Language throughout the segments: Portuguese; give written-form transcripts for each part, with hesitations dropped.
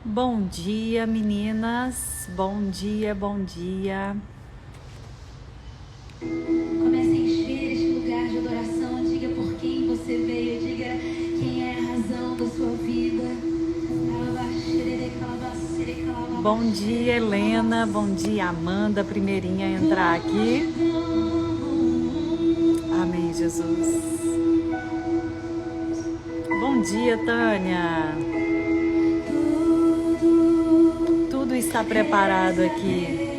Bom dia, meninas. Bom dia, bom dia. Comece a encher este lugar de adoração. Diga por quem você veio. Diga quem é a razão da sua vida. Bom dia, Helena. Bom dia, Amanda. Primeirinha a entrar aqui. Amém, Jesus. Bom dia, Tânia. Tudo está preparado aqui.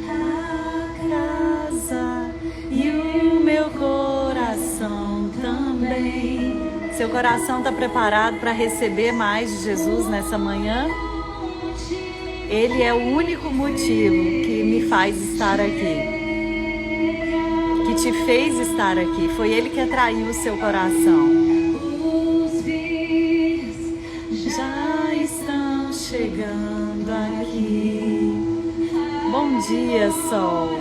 A casa e o meu coração também. Seu coração está preparado para receber mais de Jesus nessa manhã? Ele é o único motivo que me faz estar aqui. Que te fez estar aqui. Foi Ele que atraiu o seu coração. Já estão chegando aqui. Bom dia, sol.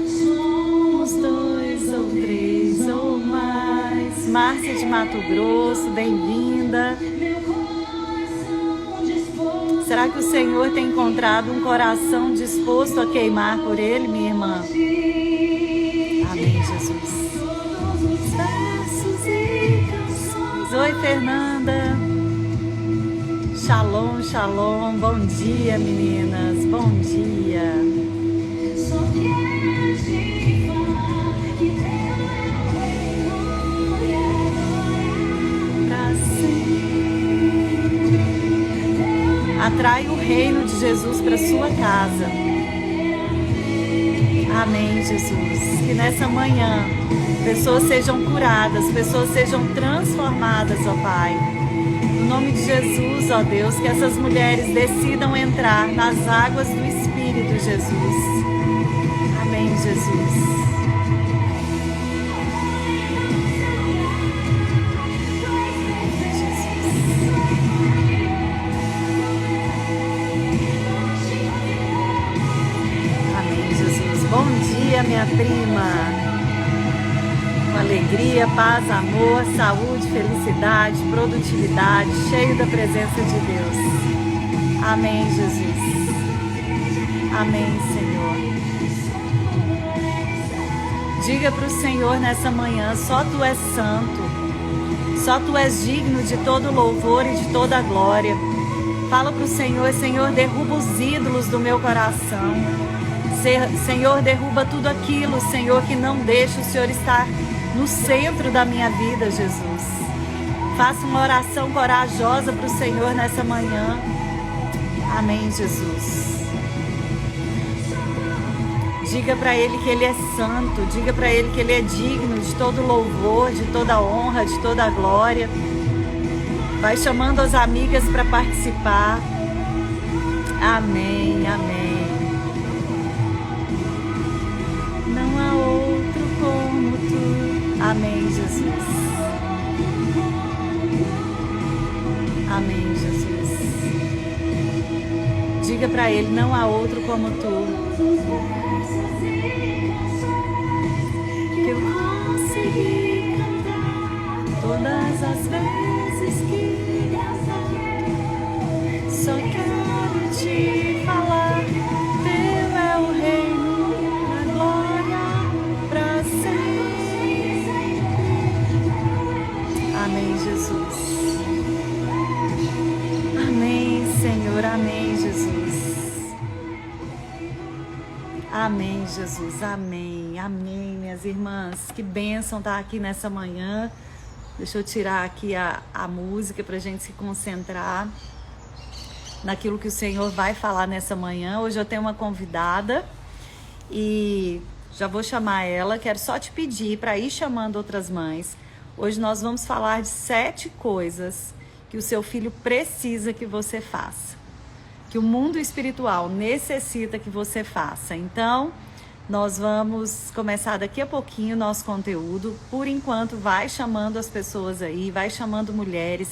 Somos dois ou três ou mais. Márcia de Mato Grosso, bem-vinda. Será que o Senhor tem encontrado um coração disposto a queimar por Ele, minha irmã? Amém, Jesus. Versos e canções. Oi, Fernanda. Shalom, shalom. Bom dia, meninas. Bom dia. Só quero te falar que teu Pra sempre. Atrai o reino de Jesus para sua casa. Amém, Jesus. Que nessa manhã pessoas sejam curadas, pessoas sejam transformadas, ó Pai. No nome de Jesus, ó Deus, que essas mulheres decidam entrar nas águas do Espírito, Jesus. Amém, Jesus. Amém, Jesus. Bom dia, minha prima. Com alegria, paz, amor, saúde, felicidade, produtividade, cheio da presença de Deus. Amém, Jesus. Amém, Senhor. Diga para o Senhor nessa manhã, só Tu és santo, só Tu és digno de todo louvor e de toda glória. Fala para o Senhor, Senhor, derruba os ídolos do meu coração. Senhor, derruba tudo aquilo, Senhor, que não deixa o Senhor estar no centro da minha vida, Jesus. Faça uma oração corajosa para o Senhor nessa manhã. Amém, Jesus. Diga para Ele que Ele é santo. Diga para Ele que Ele é digno de todo louvor, de toda honra, de toda glória. Vai chamando as amigas para participar. Amém, amém. Não há outro como Tu. Amém, Jesus. Amém, Jesus. Diga para Ele, não há outro como Tu. Que eu consegui cantar todas as vezes que só quero Te falar. Teu é o reino, a glória pra sempre. Amém, Jesus. Amém, Senhor. Amém, Jesus. Amém, Jesus. Amém. Amém, minhas irmãs. Que bênção estar aqui nessa manhã. Deixa eu tirar aqui a música para a gente se concentrar naquilo que o Senhor vai falar nessa manhã. Hoje eu tenho uma convidada e já vou chamar ela. Quero só te pedir para ir chamando outras mães. Hoje nós vamos falar de 7 coisas que o seu filho precisa que você faça, que o mundo espiritual necessita que você faça. Então, nós vamos começar daqui a pouquinho o nosso conteúdo. Por enquanto, vai chamando as pessoas aí, vai chamando mulheres.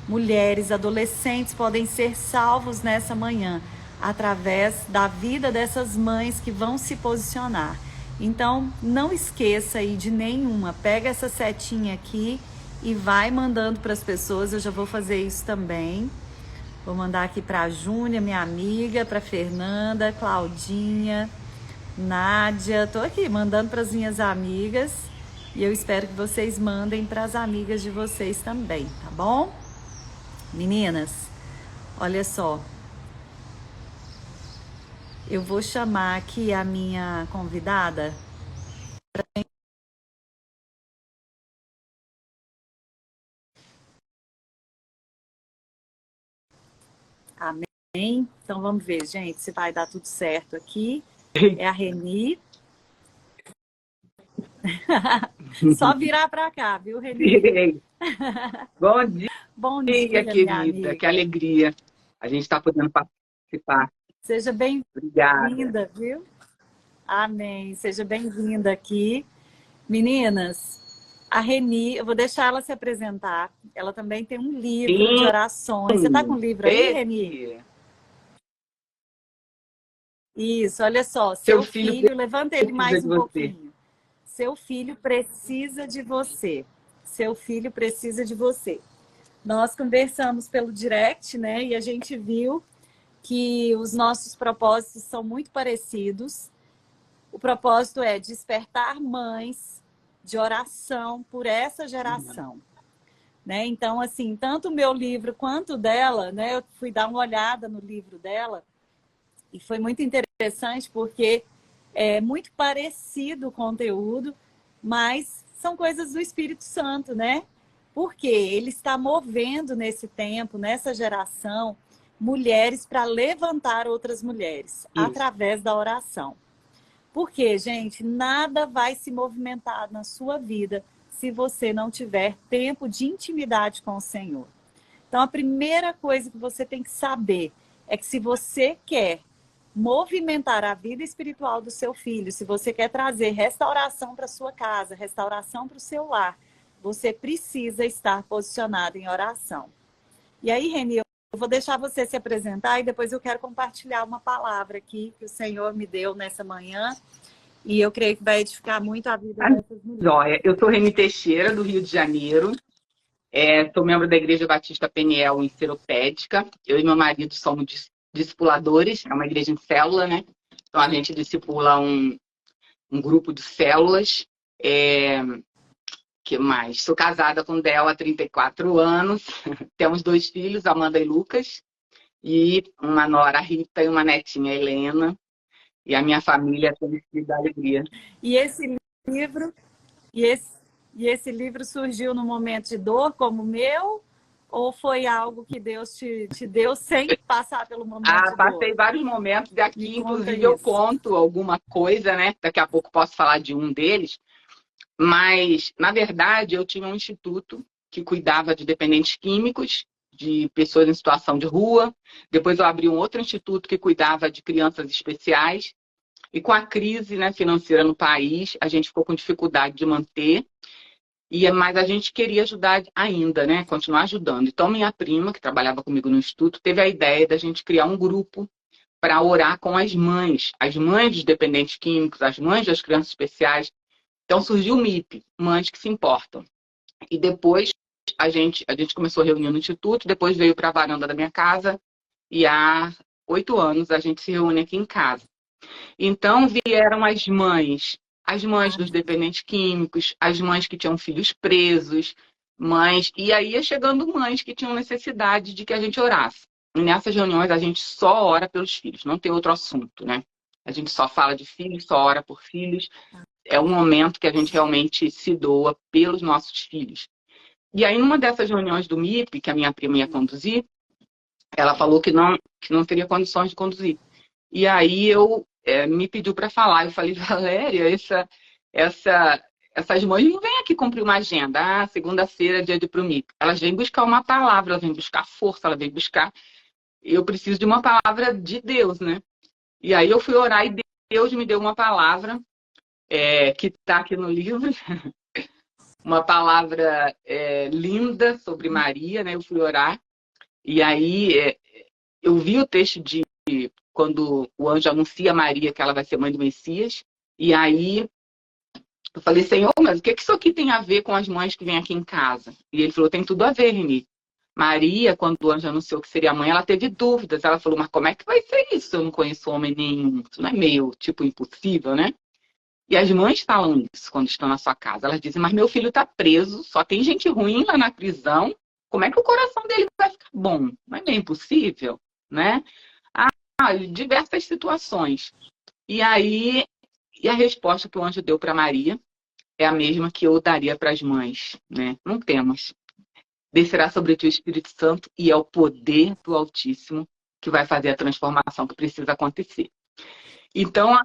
Mulheres, adolescentes podem ser salvos nessa manhã através da vida dessas mães que vão se posicionar. Então, não esqueça aí de nenhuma. Pega essa setinha aqui e vai mandando para as pessoas. Eu já vou fazer isso também. Vou mandar aqui para a Júnia, minha amiga, para Fernanda, Claudinha, Nádia. Tô aqui mandando para as minhas amigas e eu espero que vocês mandem para as amigas de vocês também, tá bom? Meninas, olha só. Eu vou chamar aqui a minha convidada. Amém? Então vamos ver, gente, se vai dar tudo certo aqui. É a Reni. Só virar para cá, viu, Reni? Bom dia, Bom dia, minha querida. amiga. Que alegria a gente está podendo participar. Seja Obrigada. bem-vinda, viu? Amém. Seja bem-vinda aqui. Meninas, a Reni, eu vou deixar ela se apresentar. Ela também tem um livro de orações. Você está com o livro aí, Reni? Isso, olha só. Seu filho, levanta ele mais um pouquinho. Seu filho precisa de você. Seu filho precisa de você. Nós conversamos pelo direct, né? E a gente viu que os nossos propósitos são muito parecidos. O propósito é despertar mães de oração por essa geração. Né? Então, assim, tanto o meu livro quanto o dela, né? Eu fui dar uma olhada no livro dela e foi muito interessante porque é muito parecido o conteúdo, mas são coisas do Espírito Santo, né? Porque ele está movendo nesse tempo, nessa geração, mulheres para levantar outras mulheres através da oração. Porque, gente, nada vai se movimentar na sua vida se você não tiver tempo de intimidade com o Senhor. Então, a primeira coisa que você tem que saber é que se você quer movimentar a vida espiritual do seu filho, se você quer trazer restauração para sua casa, restauração para o seu lar, você precisa estar posicionado em oração. E aí, Reni, eu vou deixar você se apresentar e depois eu quero compartilhar uma palavra aqui que o Senhor me deu nessa manhã e eu creio que vai edificar muito a vida dessas mulheres. Joia. Eu sou Reni Teixeira, do Rio de Janeiro. Sou membro da Igreja Batista Peniel em Seropédica. Eu e meu marido somos discipuladores, é uma igreja em célula, né? Então a gente discipula um grupo de células. Que mais? Sou casada com Del há 34 anos. Temos 2 filhos, Amanda e Lucas. E uma nora, Rita, e uma netinha, Helena. E a minha família tem sido alegria. E esse livro surgiu num momento de dor como o meu? Ou foi algo que Deus te deu sem passar pelo momento de dor? Passei vários momentos. E aqui, inclusive, eu conto alguma coisa, né? Daqui a pouco posso falar de um deles. Mas, na verdade, eu tinha um instituto que cuidava de dependentes químicos, de pessoas em situação de rua. Depois eu abri um outro instituto que cuidava de crianças especiais. E com a crise, né, financeira no país, a gente ficou com dificuldade de manter. Mas a gente queria ajudar ainda, né? Continuar ajudando. Então, minha prima, que trabalhava comigo no instituto, teve a ideia da gente criar um grupo para orar com as mães dos dependentes químicos, as mães das crianças especiais. Então, surgiu o MIP, Mães que se Importam. E depois a gente começou a reunir no instituto, depois veio para a varanda da minha casa e há 8 anos a gente se reúne aqui em casa. Então, vieram as mães dos dependentes químicos, as mães que tinham filhos presos, e aí ia chegando mães que tinham necessidade de que a gente orasse. E nessas reuniões a gente só ora pelos filhos, não tem outro assunto, né? A gente só fala de filhos, só ora por filhos. É um momento que a gente realmente se doa pelos nossos filhos. E aí, numa dessas reuniões do MIP, que a minha prima ia conduzir, ela falou que não teria condições de conduzir. E aí me pediu para falar. Eu falei, Valéria, essas mães não vêm aqui cumprir uma agenda. Segunda-feira é dia de ir pro MIP. Elas vêm buscar uma palavra, elas vêm buscar força, elas vêm buscar... Eu preciso de uma palavra de Deus, né? E aí eu fui orar e Deus me deu uma palavra que está aqui no livro. Uma palavra linda sobre Maria, né? Eu fui orar. E aí eu vi o texto de quando o anjo anuncia a Maria que ela vai ser mãe do Messias. E aí Eu falei, Senhor, mas o que isso aqui tem a ver com as mães que vêm aqui em casa? E ele falou, tem tudo a ver, Reni. Maria, quando o anjo anunciou que seria mãe, ela teve dúvidas. Ela falou, mas como é que vai ser isso? Eu não conheço homem nenhum. Isso não é meio, tipo, impossível, né? E as mães falam isso quando estão na sua casa. Elas dizem, mas meu filho está preso, só tem gente ruim lá na prisão. Como é que o coração dele vai ficar bom? Não é bem impossível, né? Diversas situações. E aí, a resposta que o anjo deu para Maria é a mesma que eu daria para as mães, né? Não temas. Descerá sobre ti o Espírito Santo e é o poder do Altíssimo que vai fazer a transformação que precisa acontecer. Então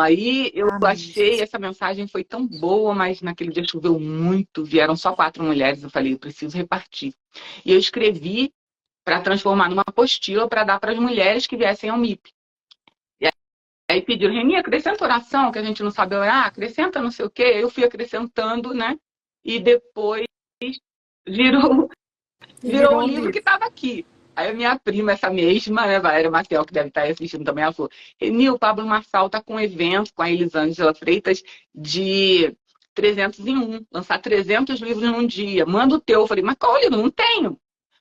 aí eu achei, essa mensagem foi tão boa, mas naquele dia choveu muito, vieram só 4 mulheres, eu falei, eu preciso repartir. E eu escrevi para transformar numa apostila para dar para as mulheres que viessem ao MIP. E aí pediram, Reni, acrescenta oração, que a gente não sabe orar, acrescenta não sei o quê. Eu fui acrescentando, né? E depois virou um livro que estava aqui. Aí a minha prima, essa mesma, né, Valéria Maciel, que deve estar assistindo também, ela falou, Reni, o Pablo Marçal está com um evento com a Elisângela Freitas de 300 em 1, lançar 300 livros num dia. Manda o teu. Eu falei, mas qual livro? Não tenho.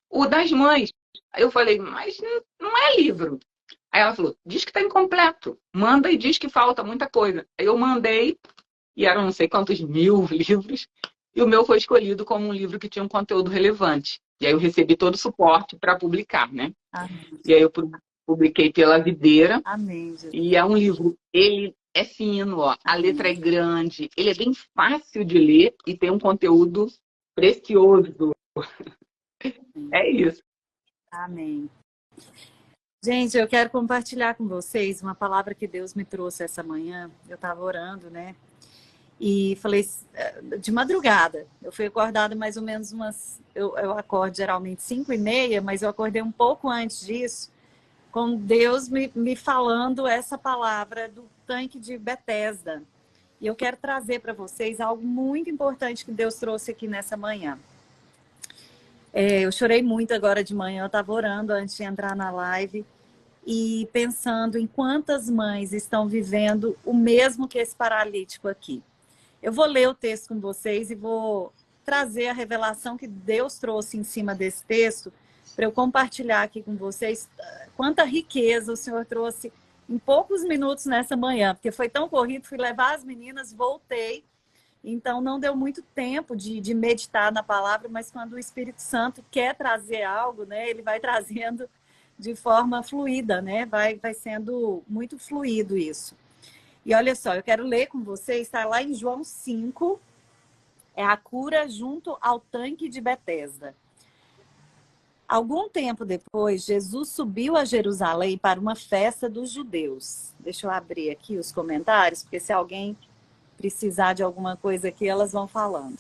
O das mães. Aí eu falei, mas não é livro. Aí ela falou, diz que está incompleto. Manda e diz que falta muita coisa. Aí eu mandei, e eram não sei quantos mil livros, e o meu foi escolhido como um livro que tinha um conteúdo relevante. E aí eu recebi todo o suporte para publicar, né? Amém. E aí eu publiquei pela Videira. Amém, Jesus. E é um livro, ele é fino, ó. A letra é grande, ele é bem fácil de ler e tem um conteúdo precioso. É isso. Amém. Gente, eu quero compartilhar com vocês uma palavra que Deus me trouxe essa manhã. Eu estava orando, né? E falei, de madrugada, eu fui acordada mais ou menos eu acordo geralmente 5h30, mas eu acordei um pouco antes disso, com Deus me falando essa palavra do tanque de Betesda. E eu quero trazer para vocês algo muito importante que Deus trouxe aqui nessa manhã. Eu chorei muito agora de manhã, eu estava orando antes de entrar na live e pensando em quantas mães estão vivendo o mesmo que esse paralítico aqui. Eu vou ler o texto com vocês e vou trazer a revelação que Deus trouxe em cima desse texto para eu compartilhar aqui com vocês quanta riqueza o Senhor trouxe em poucos minutos nessa manhã, porque foi tão corrido, fui levar as meninas, voltei, então não deu muito tempo de meditar na palavra, mas quando o Espírito Santo quer trazer algo, né, ele vai trazendo de forma fluida, né, vai sendo muito fluido isso. E olha só, eu quero ler com vocês, está lá em João 5, é a cura junto ao tanque de Betesda. Algum tempo depois, Jesus subiu a Jerusalém para uma festa dos judeus. Deixa eu abrir aqui os comentários, porque se alguém precisar de alguma coisa aqui, elas vão falando.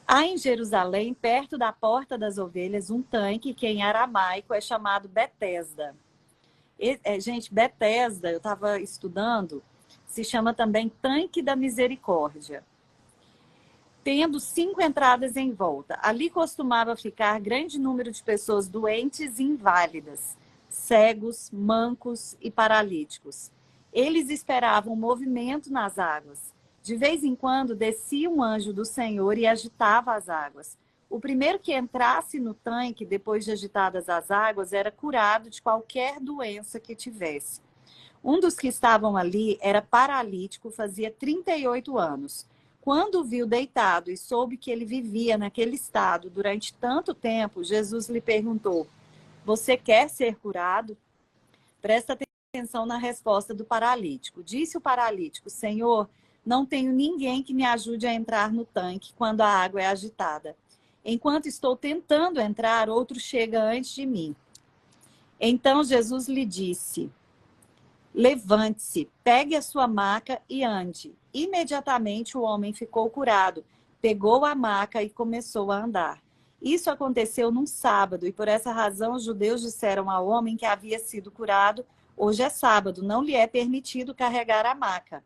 Há em Jerusalém, perto da Porta das Ovelhas, um tanque que em aramaico é chamado Betesda. Gente, Betesda, eu estava estudando, se chama também Tanque da Misericórdia. Tendo 5 entradas em volta. Ali costumava ficar grande número de pessoas doentes e inválidas, cegos, mancos e paralíticos. Eles esperavam movimento nas águas. De vez em quando descia um anjo do Senhor e agitava as águas. O primeiro que entrasse no tanque, depois de agitadas as águas, era curado de qualquer doença que tivesse. Um dos que estavam ali era paralítico, fazia 38 anos. Quando o viu deitado e soube que ele vivia naquele estado durante tanto tempo, Jesus lhe perguntou, você quer ser curado? Presta atenção na resposta do paralítico. Disse o paralítico, Senhor, não tenho ninguém que me ajude a entrar no tanque quando a água é agitada. Enquanto estou tentando entrar, outro chega antes de mim. Então Jesus lhe disse, levante-se, pegue a sua maca e ande. Imediatamente o homem ficou curado, pegou a maca e começou a andar. Isso aconteceu num sábado e por essa razão os judeus disseram ao homem que havia sido curado, hoje é sábado, não lhe é permitido carregar a maca.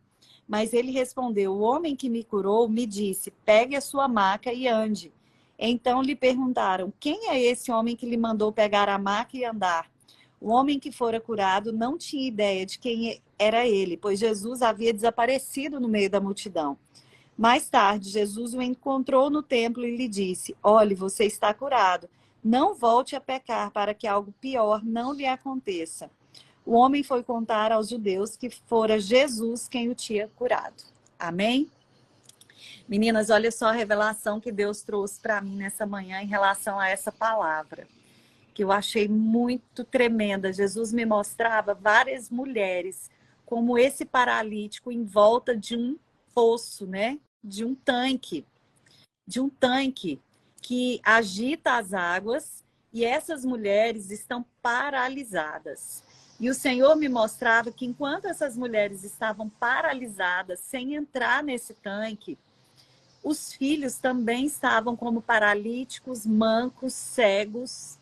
Mas ele respondeu, o homem que me curou me disse, pegue a sua maca e ande. Então lhe perguntaram, quem é esse homem que lhe mandou pegar a maca e andar? O homem que fora curado não tinha ideia de quem era ele, pois Jesus havia desaparecido no meio da multidão. Mais tarde, Jesus o encontrou no templo e lhe disse: Olhe, você está curado. Não volte a pecar para que algo pior não lhe aconteça. O homem foi contar aos judeus que fora Jesus quem o tinha curado. Amém? Meninas, olha só a revelação que Deus trouxe para mim nessa manhã em relação a essa palavra, que eu achei muito tremenda. Jesus me mostrava várias mulheres como esse paralítico em volta de um poço, né? De um tanque que agita as águas, e essas mulheres estão paralisadas. E o Senhor me mostrava que enquanto essas mulheres estavam paralisadas, sem entrar nesse tanque, os filhos também estavam como paralíticos, mancos, cegos.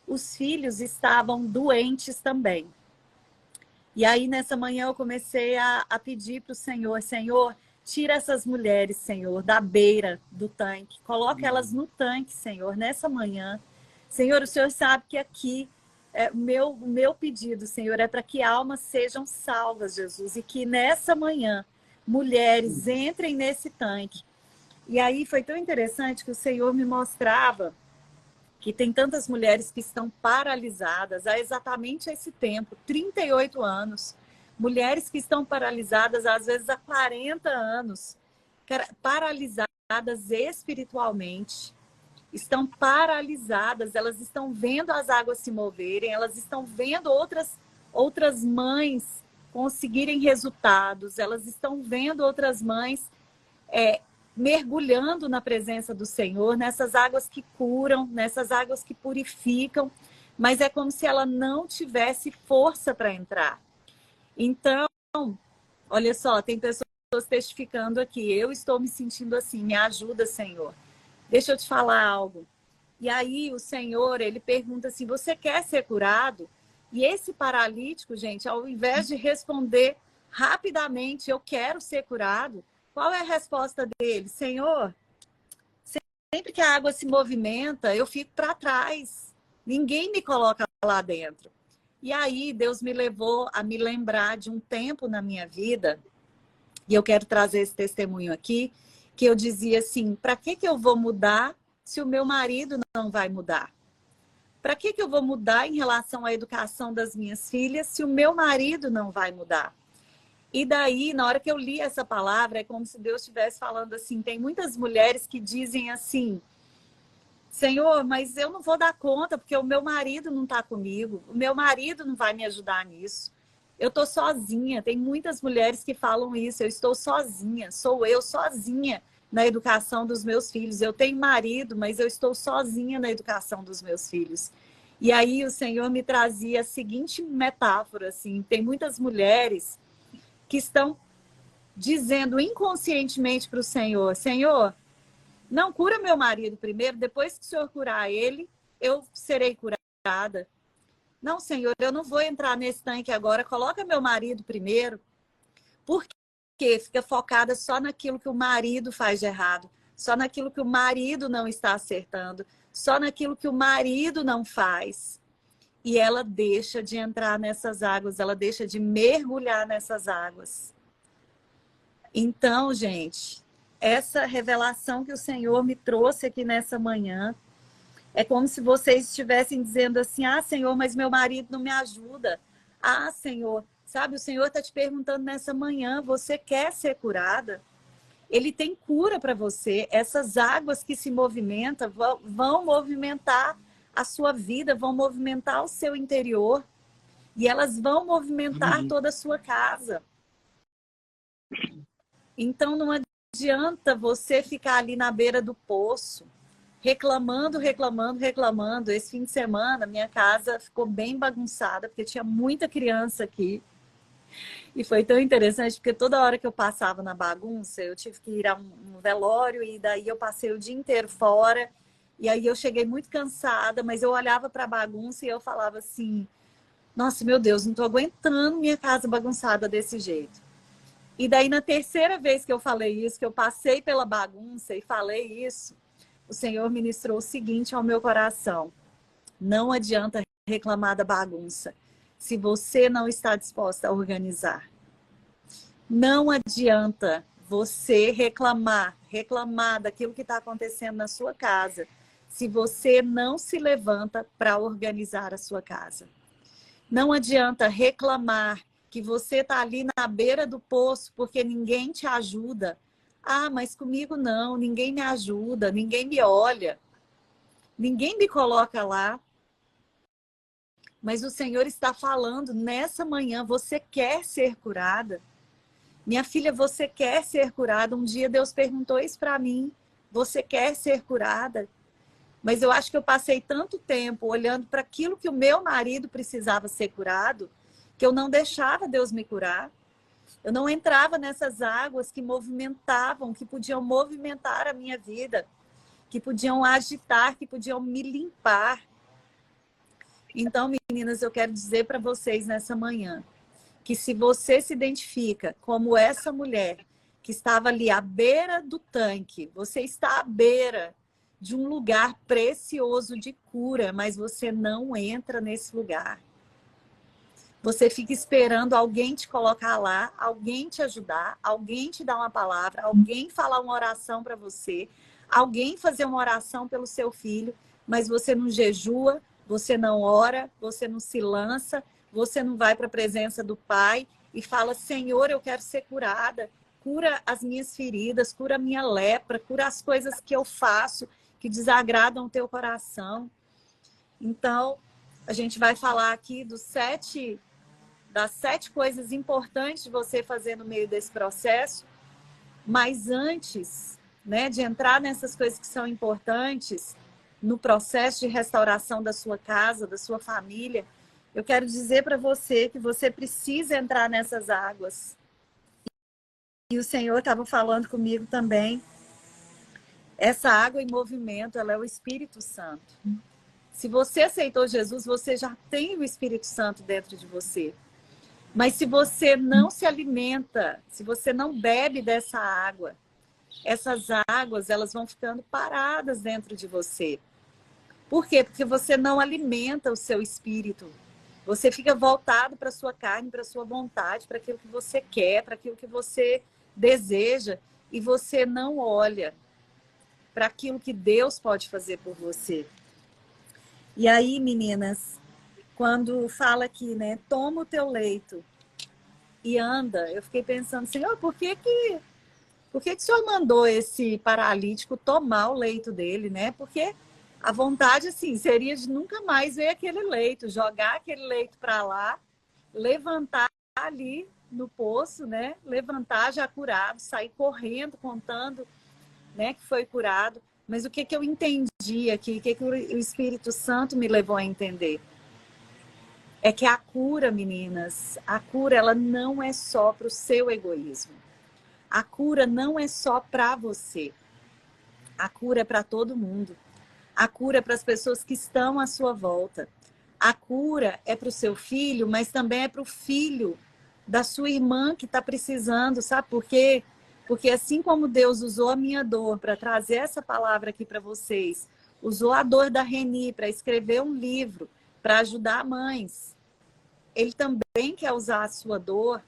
Os filhos estavam doentes também. E aí, nessa manhã, eu comecei a pedir para o Senhor: Senhor, tira essas mulheres, Senhor, da beira do tanque. Coloca elas no tanque, Senhor, nessa manhã. Senhor, o Senhor sabe que aqui, o meu pedido, Senhor, é para que almas sejam salvas, Jesus. E que nessa manhã, mulheres entrem nesse tanque. E aí foi tão interessante que o Senhor me mostrava que tem tantas mulheres que estão paralisadas há exatamente esse tempo, 38 anos. Mulheres que estão paralisadas, às vezes, há 40 anos. Paralisadas espiritualmente. Estão paralisadas, elas estão vendo as águas se moverem, elas estão vendo outras mães conseguirem resultados, elas estão vendo outras mães mergulhando na presença do Senhor, nessas águas que curam, nessas águas que purificam, mas é como se ela não tivesse força para entrar. Então, olha só, tem pessoas testificando aqui: eu estou me sentindo assim, me ajuda, Senhor. Deixa eu te falar algo. E aí o Senhor, ele pergunta assim: você quer ser curado? E esse paralítico, gente, ao invés de responder rapidamente: eu quero ser curado, qual é a resposta dele? Senhor, sempre que a água se movimenta, eu fico para trás. Ninguém me coloca lá dentro. E aí Deus me levou a me lembrar de um tempo na minha vida, e eu quero trazer esse testemunho aqui, que eu dizia assim: para que eu vou mudar se o meu marido não vai mudar? Para que eu vou mudar em relação à educação das minhas filhas se o meu marido não vai mudar? E daí, na hora que eu li essa palavra, é como se Deus estivesse falando assim: tem muitas mulheres que dizem assim: Senhor, mas eu não vou dar conta porque o meu marido não está comigo, o meu marido não vai me ajudar nisso. Eu estou sozinha. Tem muitas mulheres que falam isso: eu estou sozinha, sou eu sozinha na educação dos meus filhos. Eu tenho marido, mas eu estou sozinha na educação dos meus filhos. E aí o Senhor me trazia a seguinte metáfora, assim: tem muitas mulheres que estão dizendo inconscientemente para o Senhor: Senhor, não cura meu marido primeiro, depois que o Senhor curar ele, eu serei curada. Não, Senhor, eu não vou entrar nesse tanque agora, coloca meu marido primeiro. Por quê? Fica focada só naquilo que o marido faz de errado, só naquilo que o marido não está acertando, só naquilo que o marido não faz. E ela deixa de entrar nessas águas, ela deixa de mergulhar nessas águas. Então, gente, essa revelação que o Senhor me trouxe aqui nessa manhã, é como se vocês estivessem dizendo assim: ah, Senhor, mas meu marido não me ajuda. Ah, Senhor, sabe, o Senhor está te perguntando nessa manhã: você quer ser curada? Ele tem cura para você. Essas águas que se movimentam vão movimentar a sua vida, vão movimentar o seu interior, e elas vão movimentar toda a sua casa. Então não adianta você ficar ali na beira do poço, reclamando. Esse fim de semana, minha casa ficou bem bagunçada, porque tinha muita criança aqui. E foi tão interessante, porque toda hora que eu passava na bagunça, eu tive que ir a um velório, e daí eu passei o dia inteiro fora. E aí eu cheguei muito cansada, mas eu olhava para a bagunça e eu falava assim: nossa, meu Deus, não estou aguentando minha casa bagunçada desse jeito. E daí, na terceira vez que eu falei isso, que eu passei pela bagunça e falei isso, o Senhor ministrou o seguinte ao meu coração: não adianta reclamar da bagunça se você não está disposta a organizar. Não adianta você reclamar daquilo que está acontecendo na sua casa, se você não se levanta para organizar a sua casa. Não adianta reclamar que você está ali na beira do poço porque ninguém te ajuda. Ah, mas comigo não, ninguém me ajuda, ninguém me olha, ninguém me coloca lá. Mas o Senhor está falando nessa manhã, você quer ser curada? Minha filha, você quer ser curada? Um dia Deus perguntou isso para mim. Você quer ser curada? Mas eu acho que eu passei tanto tempo olhando para aquilo que o meu marido precisava ser curado, que eu não deixava Deus me curar. Eu não entrava nessas águas que movimentavam, que podiam movimentar a minha vida, que podiam agitar, que podiam me limpar. Então, meninas, eu quero dizer para vocês nessa manhã, que se você se identifica como essa mulher que estava ali à beira do tanque, você está à beira de um lugar precioso de cura, mas você não entra nesse lugar. Você fica esperando alguém te colocar lá, alguém te ajudar, alguém te dar uma palavra, alguém falar uma oração para você, alguém fazer uma oração pelo seu filho, mas você não jejua, você não ora, você não se lança, você não vai para a presença do Pai e fala, Senhor, eu quero ser curada, cura as minhas feridas, cura a minha lepra, cura as coisas que eu faço que desagradam o teu coração. Então, a gente vai falar aqui das 7 coisas importantes de você fazer no meio desse processo, mas antes, né, de entrar nessas coisas que são importantes no processo de restauração da sua casa, da sua família, eu quero dizer para você que você precisa entrar nessas águas. E o Senhor estava falando comigo também. Essa água em movimento, ela é o Espírito Santo. Se você aceitou Jesus, você já tem o Espírito Santo dentro de você. Mas se você não se alimenta, se você não bebe dessa água, essas águas, elas vão ficando paradas dentro de você. Por quê? Porque você não alimenta o seu espírito. Você fica voltado para a sua carne, para a sua vontade, para aquilo que você quer, para aquilo que você deseja, e você não olha para aquilo que Deus pode fazer por você. E aí, meninas, quando fala aqui, né, toma o teu leito e anda, eu fiquei pensando, Senhor, por que o Senhor mandou esse paralítico tomar o leito dele, né? Porque a vontade, assim, seria de nunca mais ver aquele leito, jogar aquele leito para lá, levantar ali no poço, né? Levantar já curado, sair correndo, contando, né, que foi curado. Mas o que eu entendi aqui, o que o Espírito Santo me levou a entender? É que a cura, meninas, a cura, ela não é só para o seu egoísmo. A cura não é só para você. A cura é para todo mundo. A cura é para as pessoas que estão à sua volta. A cura é para o seu filho, mas também é para o filho da sua irmã que está precisando, sabe por quê? Porque assim como Deus usou a minha dor para trazer essa palavra aqui para vocês, usou a dor da Reni para escrever um livro, para ajudar mães, Ele também quer usar a sua dor,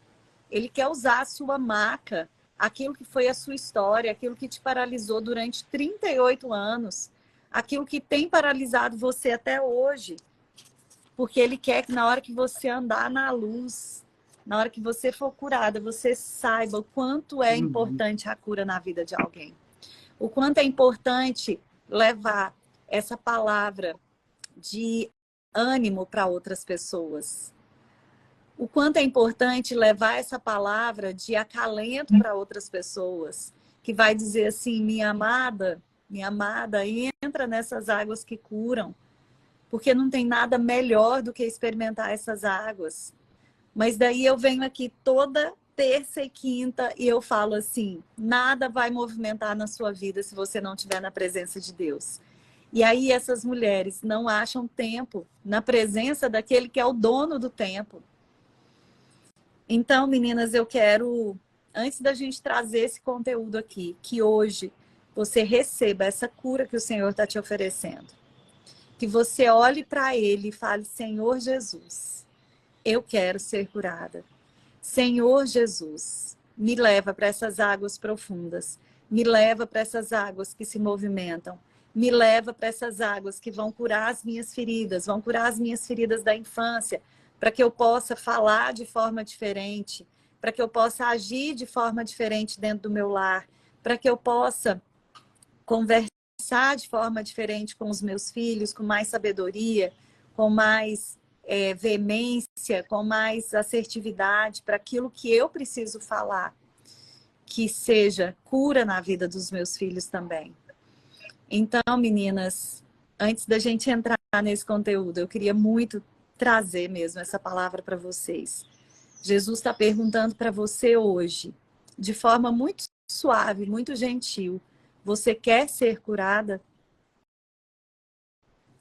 Ele quer usar a sua maca, aquilo que foi a sua história, aquilo que te paralisou durante 38 anos, aquilo que tem paralisado você até hoje, porque Ele quer que na hora que você andar na luz, na hora que você for curada, você saiba o quanto é importante a cura na vida de alguém. O quanto é importante levar essa palavra de ânimo para outras pessoas. O quanto é importante levar essa palavra de acalento para outras pessoas, que vai dizer assim, minha amada, entra nessas águas que curam, porque não tem nada melhor do que experimentar essas águas. Mas daí eu venho aqui toda terça e quinta e eu falo assim, nada vai movimentar na sua vida se você não estiver na presença de Deus. E aí essas mulheres não acham tempo na presença daquele que é o dono do tempo. Então, meninas, eu quero, antes da gente trazer esse conteúdo aqui, que hoje você receba essa cura que o Senhor está te oferecendo. que você olhe para ele e fale: Senhor Jesus, eu quero ser curada. Senhor Jesus, me leva para essas águas profundas. Me leva para essas águas que se movimentam. Me leva para essas águas que vão curar as minhas feridas, vão curar as minhas feridas da infância, para que eu possa falar de forma diferente, para que eu possa agir de forma diferente dentro do meu lar, para que eu possa conversar de forma diferente com os meus filhos, com mais sabedoria, com mais veemência, com mais assertividade para aquilo que eu preciso falar, que seja cura na vida dos meus filhos também. Então, meninas, antes da gente entrar nesse conteúdo, eu queria muito trazer mesmo essa palavra para vocês. Jesus está perguntando para você hoje, de forma muito suave, muito gentil: você quer ser curada?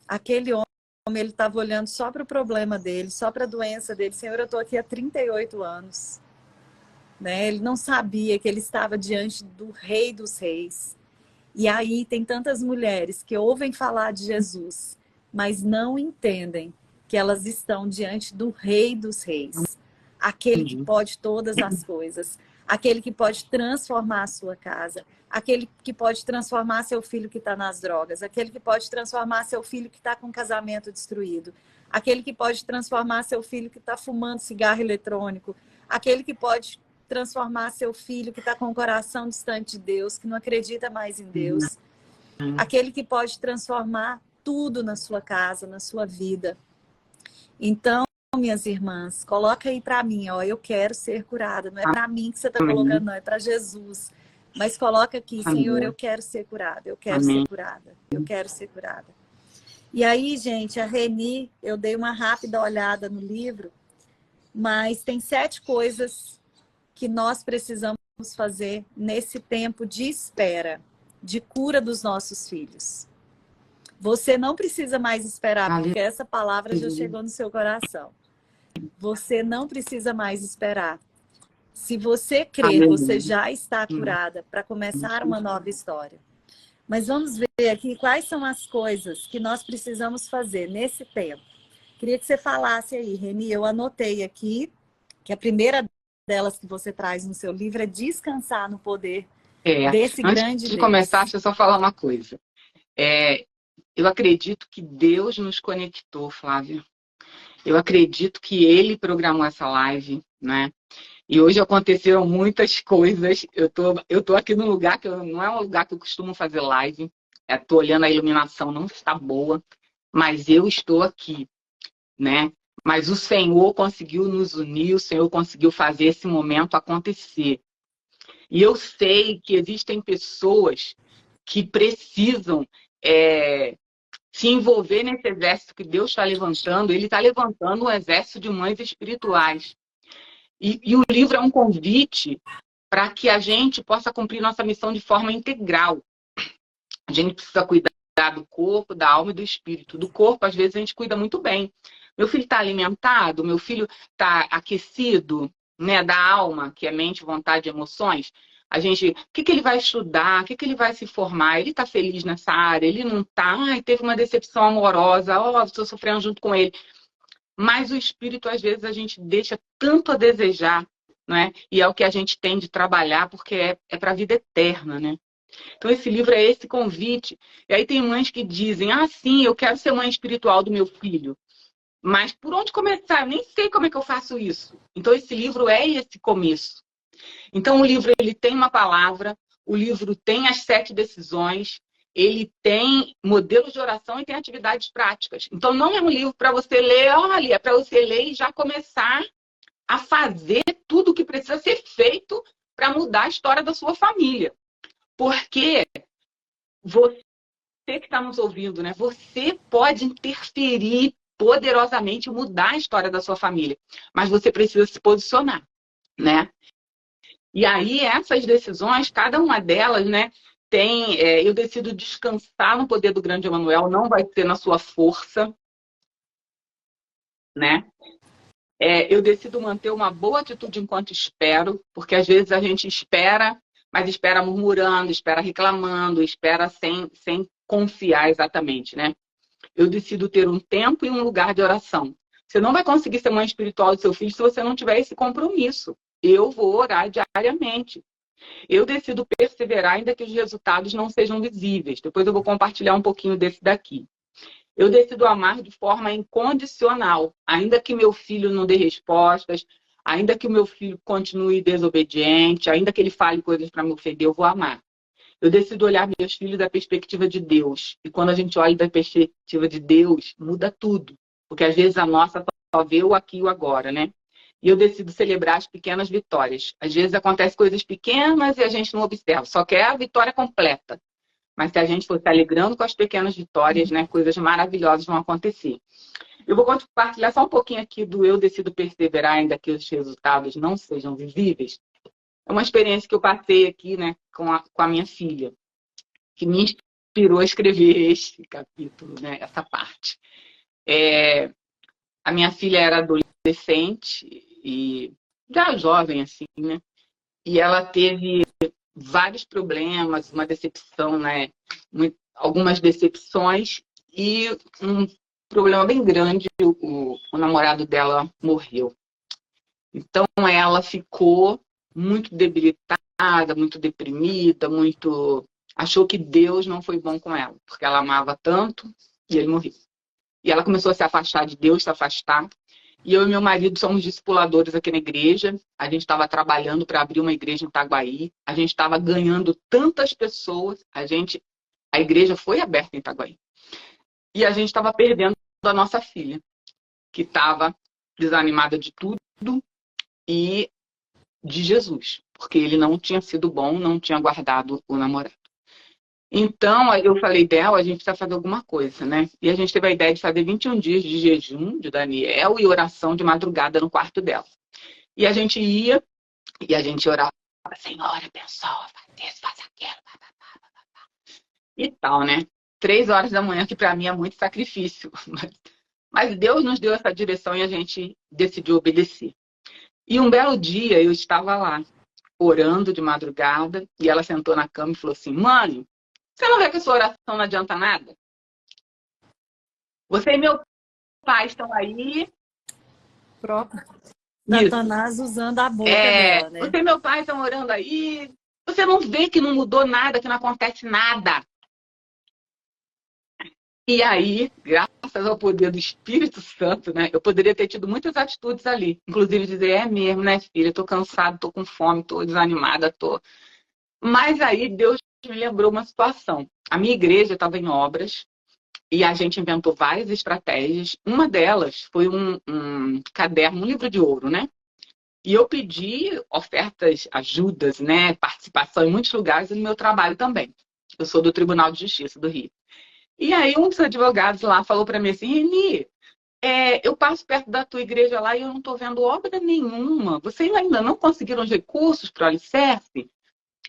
Aquele homem, ele estava olhando só para o problema dele, só para a doença dele. Senhor, eu estou aqui há 38 anos. Né? Ele não sabia que ele estava diante do Rei dos Reis. E aí tem tantas mulheres que ouvem falar de Jesus, mas não entendem que elas estão diante do Rei dos Reis. Aquele que pode todas as coisas. Aquele que pode transformar a sua casa. Aquele que pode transformar seu filho que está nas drogas. Aquele que pode transformar seu filho que está com o casamento destruído. Aquele que pode transformar seu filho que está fumando cigarro eletrônico. Aquele que pode transformar seu filho que está com o coração distante de Deus, que não acredita mais em Deus. Aquele que pode transformar tudo na sua casa, na sua vida. Então, minhas irmãs, coloca aí para mim, ó, eu quero ser curada. Não é para mim que você está colocando, não, é para Jesus. Mas coloca aqui: Senhor, eu quero ser curada, eu quero ser curada, eu quero ser curada. E aí, gente, a Reni, eu dei uma rápida olhada no livro, mas tem 7 coisas que nós precisamos fazer nesse tempo de espera, de cura dos nossos filhos. Você não precisa mais esperar, porque essa palavra já chegou no seu coração. Você não precisa mais esperar. Se você crer, você já está curada para começar uma nova história. Mas vamos ver aqui quais são as coisas que nós precisamos fazer nesse tempo. Queria que você falasse aí, Reni. Eu anotei aqui que a primeira delas que você traz no seu livro é descansar no poder desse grande Deus. Antes de começar, deixa eu só falar uma coisa. Eu acredito que Deus nos conectou, Flávia. Eu acredito que Ele programou essa live, né? E hoje aconteceram muitas coisas. Eu tô aqui num lugar que não é um lugar que eu costumo fazer live. Tô olhando a iluminação, não está boa. Mas eu estou aqui, né? Mas o Senhor conseguiu nos unir, o Senhor conseguiu fazer esse momento acontecer. E eu sei que existem pessoas que precisam se envolver nesse exército que Deus está levantando. Ele está levantando um exército de mães espirituais. E o livro é um convite para que a gente possa cumprir nossa missão de forma integral. A gente precisa cuidar do corpo, da alma e do espírito. Do corpo, às vezes, a gente cuida muito bem. Meu filho está alimentado, meu filho está aquecido, né, da alma, que é mente, vontade e emoções. O que ele vai estudar, o que ele vai se formar? Ele está feliz nessa área? Ele não está? Teve uma decepção amorosa, estou sofrendo junto com ele. Mas o espírito, às vezes, a gente deixa tanto a desejar, né? E é o que a gente tem de trabalhar, porque é para a vida eterna, né? Então, esse livro é esse convite. E aí tem mães que dizem: sim, eu quero ser mãe espiritual do meu filho. Mas por onde começar? Eu nem sei como é que eu faço isso. Então, esse livro é esse começo. Então, o livro ele tem uma palavra, o livro tem as 7 decisões, ele tem modelos de oração e tem atividades práticas. Então, não é um livro para você ler, olha, é para você ler e já começar a fazer tudo o que precisa ser feito para mudar a história da sua família. Porque você que está nos ouvindo, né? Você pode interferir poderosamente, mudar a história da sua família. Mas você precisa se posicionar, né? E aí, essas decisões, cada uma delas, né? Eu decido descansar no poder do grande Emanuel, não vai ser na sua força, né? Eu decido manter uma boa atitude enquanto espero, porque às vezes a gente espera, mas espera murmurando, espera reclamando, espera sem confiar exatamente, né? Eu decido ter um tempo e um lugar de oração. Você não vai conseguir ser mãe espiritual do seu filho se você não tiver esse compromisso. Eu vou orar diariamente. Eu decido perseverar ainda que os resultados não sejam visíveis. Depois eu vou compartilhar um pouquinho desse daqui. Eu decido amar de forma incondicional, ainda que meu filho não dê respostas, ainda que o meu filho continue desobediente, ainda que ele fale coisas para me ofender, eu vou amar. Eu decido olhar meus filhos da perspectiva de Deus. E quando a gente olha da perspectiva de Deus, muda tudo. Porque às vezes a nossa só vê o aqui e o agora, né? E eu decido celebrar as pequenas vitórias. Às vezes acontecem coisas pequenas e a gente não observa, só quer a vitória completa. Mas se a gente for se alegrando com as pequenas vitórias, né, coisas maravilhosas vão acontecer. Eu vou compartilhar só um pouquinho aqui do eu decido perseverar ainda que os resultados não sejam visíveis. É uma experiência que eu passei aqui, né, com a minha filha, que me inspirou a escrever este capítulo, né, essa parte. A minha filha era adolescente e já jovem, assim, né? E ela teve vários problemas, uma decepção, né? Algumas decepções e um problema bem grande, o namorado dela morreu. Então ela ficou muito debilitada, muito deprimida, achou que Deus não foi bom com ela, porque ela amava tanto e ele morreu. E ela começou a se afastar de Deus, se afastar. E eu e meu marido somos discipuladores aqui na igreja. A gente estava trabalhando para abrir uma igreja em Itaguaí. A gente estava ganhando tantas pessoas. A igreja foi aberta em Itaguaí. E a gente estava perdendo a nossa filha, que estava desanimada de tudo e de Jesus, porque ele não tinha sido bom, não tinha guardado o namorado. Então, eu falei dela, a gente precisa fazer alguma coisa, né? E a gente teve a ideia de fazer 21 dias de jejum de Daniel e oração de madrugada no quarto dela. E a gente ia, e a gente orava, Senhor, abençoa, faz isso, faz aquilo, e tal, né? 3 horas da manhã, que para mim é muito sacrifício. Mas Deus nos deu essa direção e a gente decidiu obedecer. E um belo dia, eu estava lá, orando de madrugada, e ela sentou na cama e falou assim, mãe, você não vê que a sua oração não adianta nada? Você e meu pai estão aí. Próprio. Satanás usando a boca dela, né? Você e meu pai estão orando aí. Você não vê que não mudou nada, que não acontece nada. E aí, graças ao poder do Espírito Santo, né? Eu poderia ter tido muitas atitudes ali. Inclusive dizer, é mesmo, né, filha? Eu tô cansada, tô com fome, tô desanimada, tô... Mas aí Deus me lembrou uma situação. A minha igreja estava em obras e a gente inventou várias estratégias. Uma delas foi um caderno, um livro de ouro, né? E eu pedi ofertas, ajudas, né? Participação em muitos lugares e no meu trabalho também. Eu sou do Tribunal de Justiça do Rio. E aí um dos advogados lá falou para mim assim, Reni, eu passo perto da tua igreja lá e eu não estou vendo obra nenhuma. Vocês ainda não conseguiram os recursos para o alicerce?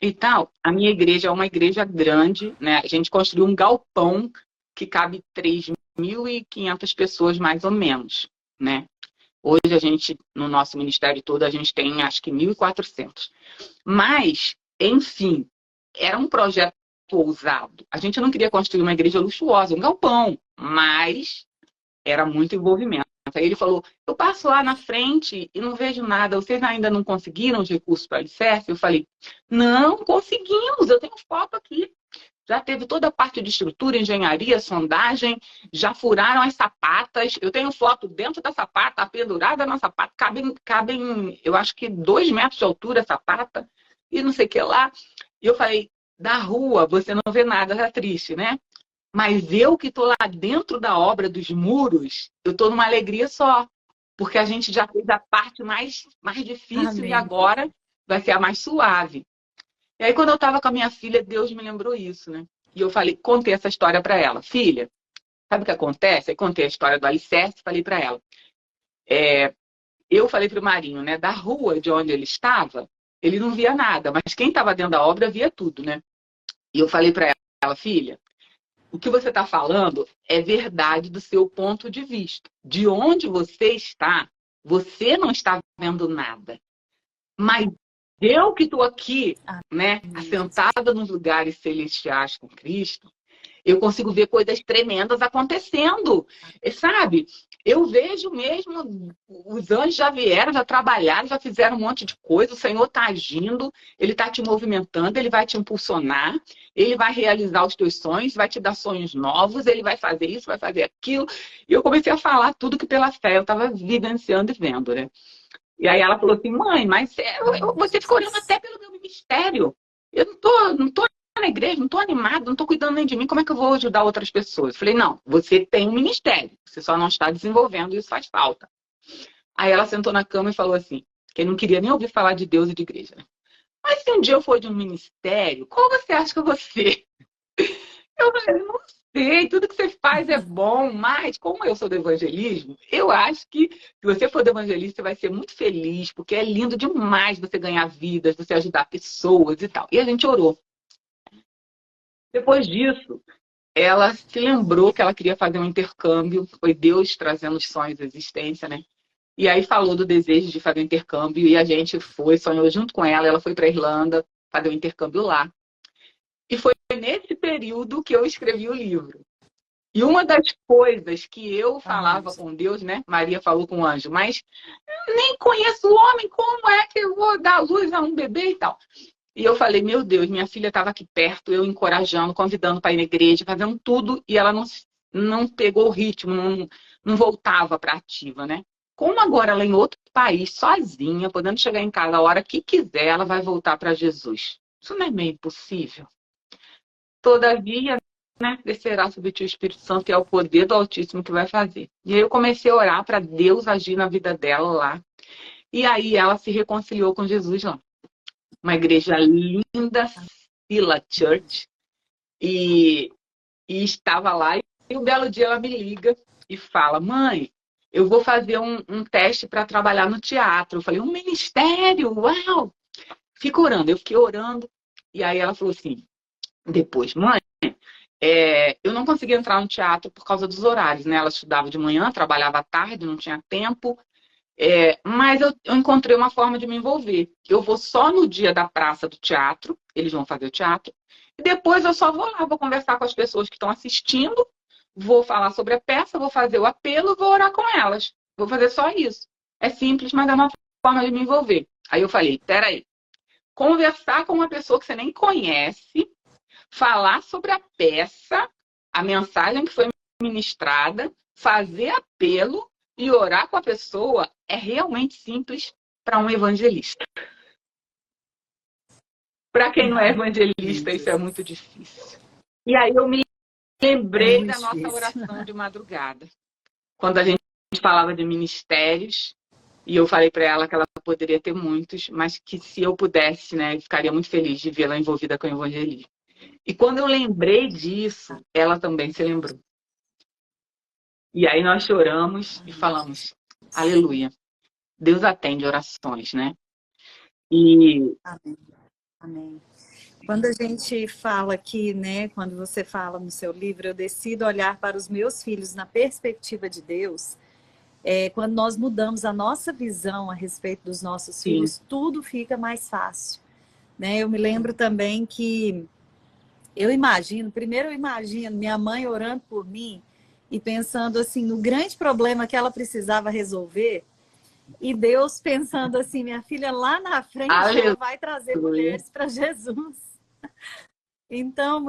E tal, a minha igreja é uma igreja grande, né? A gente construiu um galpão que cabe 3.500 pessoas, mais ou menos, né? Hoje a gente, no nosso ministério todo, a gente tem acho que 1.400. Mas, enfim, era um projeto ousado. A gente não queria construir uma igreja luxuosa, um galpão, mas era muito envolvimento. Aí ele falou, eu passo lá na frente e não vejo nada, vocês ainda não conseguiram os recursos para o alicerce? Eu falei, não, conseguimos, eu tenho foto aqui. Já teve toda a parte de estrutura, engenharia, sondagem, já furaram as sapatas, eu tenho foto dentro da sapata, pendurada na sapata, cabem eu acho que 2 metros de altura a sapata, e não sei o que lá. E eu falei, da rua você não vê nada, tá triste, né? Mas eu que estou lá dentro da obra dos muros, eu estou numa alegria só. Porque a gente já fez a parte mais difícil. Amém. E agora vai ser a mais suave. E aí, quando eu estava com a minha filha, Deus me lembrou isso, né? E eu falei, contei essa história para ela. Filha, sabe o que acontece? Aí contei a história do alicerce e falei para ela. Eu falei para o Marinho, né? Da rua de onde ele estava, ele não via nada. Mas quem estava dentro da obra via tudo, né? E eu falei para ela, filha, o que você está falando é verdade do seu ponto de vista. De onde você está, você não está vendo nada. Mas eu que estou aqui, né, assentada nos lugares celestiais com Cristo, Eu consigo ver coisas tremendas acontecendo, sabe? Eu vejo mesmo, os anjos já vieram, já trabalharam, já fizeram um monte de coisa, o Senhor está agindo, Ele está te movimentando, Ele vai te impulsionar, Ele vai realizar os teus sonhos, vai te dar sonhos novos, Ele vai fazer isso, vai fazer aquilo. E eu comecei a falar tudo que pela fé eu estava vivenciando e vendo, né? E aí ela falou assim, mãe, mas você ficou orando até pelo meu ministério. Eu não tô na igreja, não estou animada, não estou cuidando nem de mim, como é que eu vou ajudar outras pessoas? Eu falei, não, você tem um ministério, você só não está desenvolvendo, isso faz falta. Aí ela sentou na cama e falou assim, que não queria nem ouvir falar de Deus e de igreja. Né? Mas se um dia eu for de um ministério, qual você acha que eu vou ser? Eu falei, não sei, tudo que você faz é bom, mas como eu sou do evangelismo, eu acho que se você for do evangelismo, você vai ser muito feliz, porque é lindo demais você ganhar vidas, você ajudar pessoas e tal. E a gente orou. Depois disso, ela se lembrou que ela queria fazer um intercâmbio, foi Deus trazendo os sonhos à existência, né? E aí falou do desejo de fazer um intercâmbio e a gente foi, sonhou junto com ela, ela foi para a Irlanda fazer um intercâmbio lá. E foi nesse período que eu escrevi o livro. E uma das coisas que eu falava com Deus, né? Maria falou com o anjo, mas nem conheço o homem, como é que eu vou dar luz a um bebê e tal? E eu falei, meu Deus, minha filha estava aqui perto, eu encorajando, convidando para ir na igreja, fazendo tudo, e ela não pegou o ritmo, não voltava para ativa, né? Como agora ela em outro país, sozinha, podendo chegar em casa a hora que quiser, ela vai voltar para Jesus. Isso não é meio impossível? Todavia, né, descerá sobre ti o Espírito Santo e é o poder do Altíssimo que vai fazer. E aí eu comecei a orar para Deus agir na vida dela lá. E aí ela se reconciliou com Jesus lá. Uma igreja linda, Sila Church, e estava lá, e um belo dia ela me liga e fala, mãe, eu vou fazer um teste para trabalhar no teatro. Eu falei, um ministério, uau! Fico orando, eu fiquei orando, e aí ela falou assim, depois, mãe, eu não conseguia entrar no teatro por causa dos horários, né? Ela estudava de manhã, trabalhava à tarde, não tinha tempo, mas eu encontrei uma forma de me envolver. Eu vou só no dia da praça do teatro, eles vão fazer o teatro, e depois eu só vou lá, vou conversar com as pessoas que estão assistindo, vou falar sobre a peça, vou fazer o apelo, vou orar com elas. Vou fazer só isso. É simples, mas é uma forma de me envolver. Aí eu falei, peraí, conversar com uma pessoa que você nem conhece, falar sobre a peça, a mensagem que foi ministrada, fazer apelo e orar com a pessoa é realmente simples para um evangelista. Para quem não é evangelista, isso é muito difícil. E aí eu me lembrei da nossa oração de madrugada, quando a gente falava de ministérios, e eu falei para ela que ela poderia ter muitos, mas que se eu pudesse, né, eu ficaria muito feliz de vê-la envolvida com o evangelismo. E quando eu lembrei disso, ela também se lembrou. E aí nós choramos e falamos, aleluia, Deus atende orações, né? E... Amém. Amém. Quando a gente fala aqui, né, quando você fala no seu livro, eu decido olhar para os meus filhos na perspectiva de Deus, quando nós mudamos a nossa visão a respeito dos nossos filhos, tudo fica mais fácil. Né? Eu me lembro também que primeiro eu imagino minha mãe orando por mim e pensando assim, no grande problema que ela precisava resolver, e Deus pensando assim, minha filha, lá na frente ela vai trazer mulheres para Jesus. Então,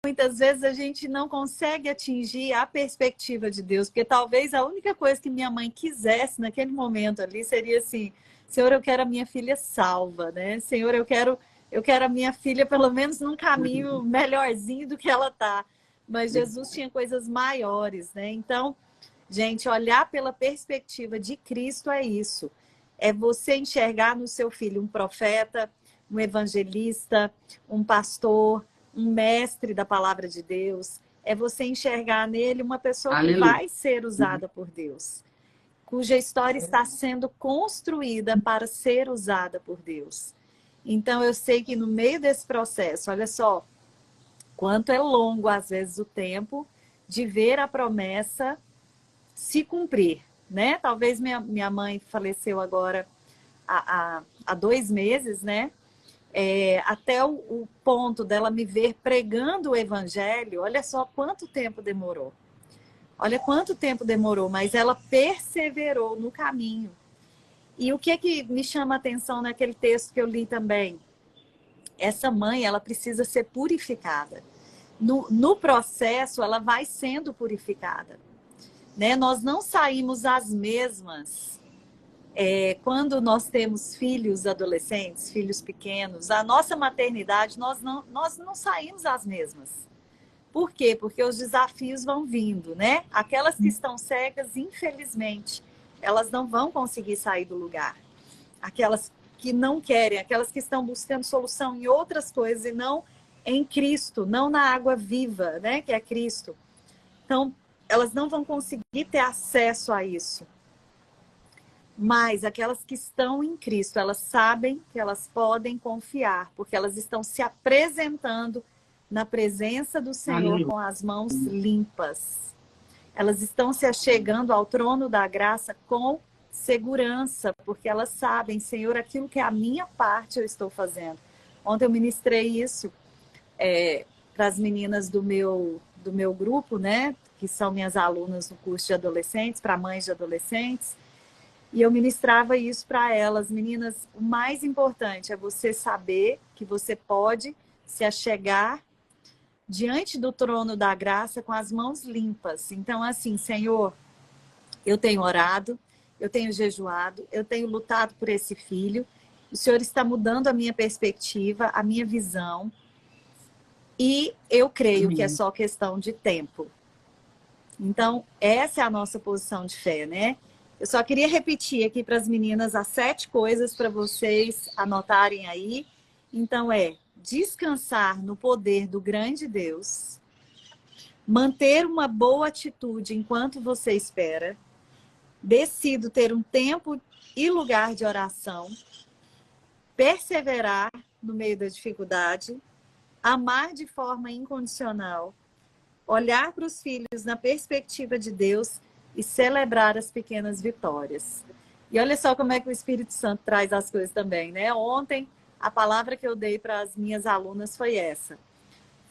muitas vezes a gente não consegue atingir a perspectiva de Deus, porque talvez a única coisa que minha mãe quisesse naquele momento ali seria assim, Senhor, eu quero a minha filha salva, né? Senhor, eu quero a minha filha pelo menos num caminho melhorzinho do que ela tá. Mas Jesus tinha coisas maiores, né? Então, gente, olhar pela perspectiva de Cristo é isso. É você enxergar no seu filho um profeta, um evangelista, um pastor, um mestre da palavra de Deus. É você enxergar nele uma pessoa que vai ser usada por Deus, cuja história está sendo construída para ser usada por Deus. Então, eu sei que no meio desse processo, olha só, quanto é longo, às vezes, o tempo de ver a promessa se cumprir, né? Talvez minha mãe faleceu agora há 2 meses, né? até o ponto dela me ver pregando o evangelho, olha só quanto tempo demorou. Olha quanto tempo demorou, mas ela perseverou no caminho. E o que me chama a atenção naquele texto que eu li também? Essa mãe, ela precisa ser purificada. No processo, ela vai sendo purificada. Né? Nós não saímos as mesmas quando nós temos filhos adolescentes, filhos pequenos. A nossa maternidade, nós não saímos as mesmas. Por quê? Porque os desafios vão vindo, né? Aquelas que estão cegas, infelizmente, elas não vão conseguir sair do lugar. Aquelas que não querem, aquelas que estão buscando solução em outras coisas e não em Cristo, não na água viva, né? Que é Cristo. Então, elas não vão conseguir ter acesso a isso. Mas aquelas que estão em Cristo, elas sabem que elas podem confiar, porque elas estão se apresentando na presença do Senhor com as mãos limpas. Elas estão se achegando ao trono da graça com segurança, porque elas sabem, Senhor, aquilo que é a minha parte eu estou fazendo. Ontem eu ministrei isso para as meninas do meu grupo, né, que são minhas alunas no curso de adolescentes, para mães de adolescentes, e eu ministrava isso para elas. Meninas, o mais importante é você saber que você pode se achegar diante do trono da graça com as mãos limpas. Então, assim, Senhor, eu tenho orado, eu tenho jejuado, eu tenho lutado por esse filho, o Senhor está mudando a minha perspectiva, a minha visão, e eu creio que é só questão de tempo. Então, essa é a nossa posição de fé, né? Eu só queria repetir aqui para as meninas as 7 coisas para vocês anotarem aí. Então, descansar no poder do grande Deus, manter uma boa atitude enquanto você espera, decido ter um tempo e lugar de oração, perseverar no meio da dificuldade, amar de forma incondicional, olhar para os filhos na perspectiva de Deus e celebrar as pequenas vitórias. E olha só como é que o Espírito Santo traz as coisas também, né? Ontem, a palavra que eu dei para as minhas alunas foi essa.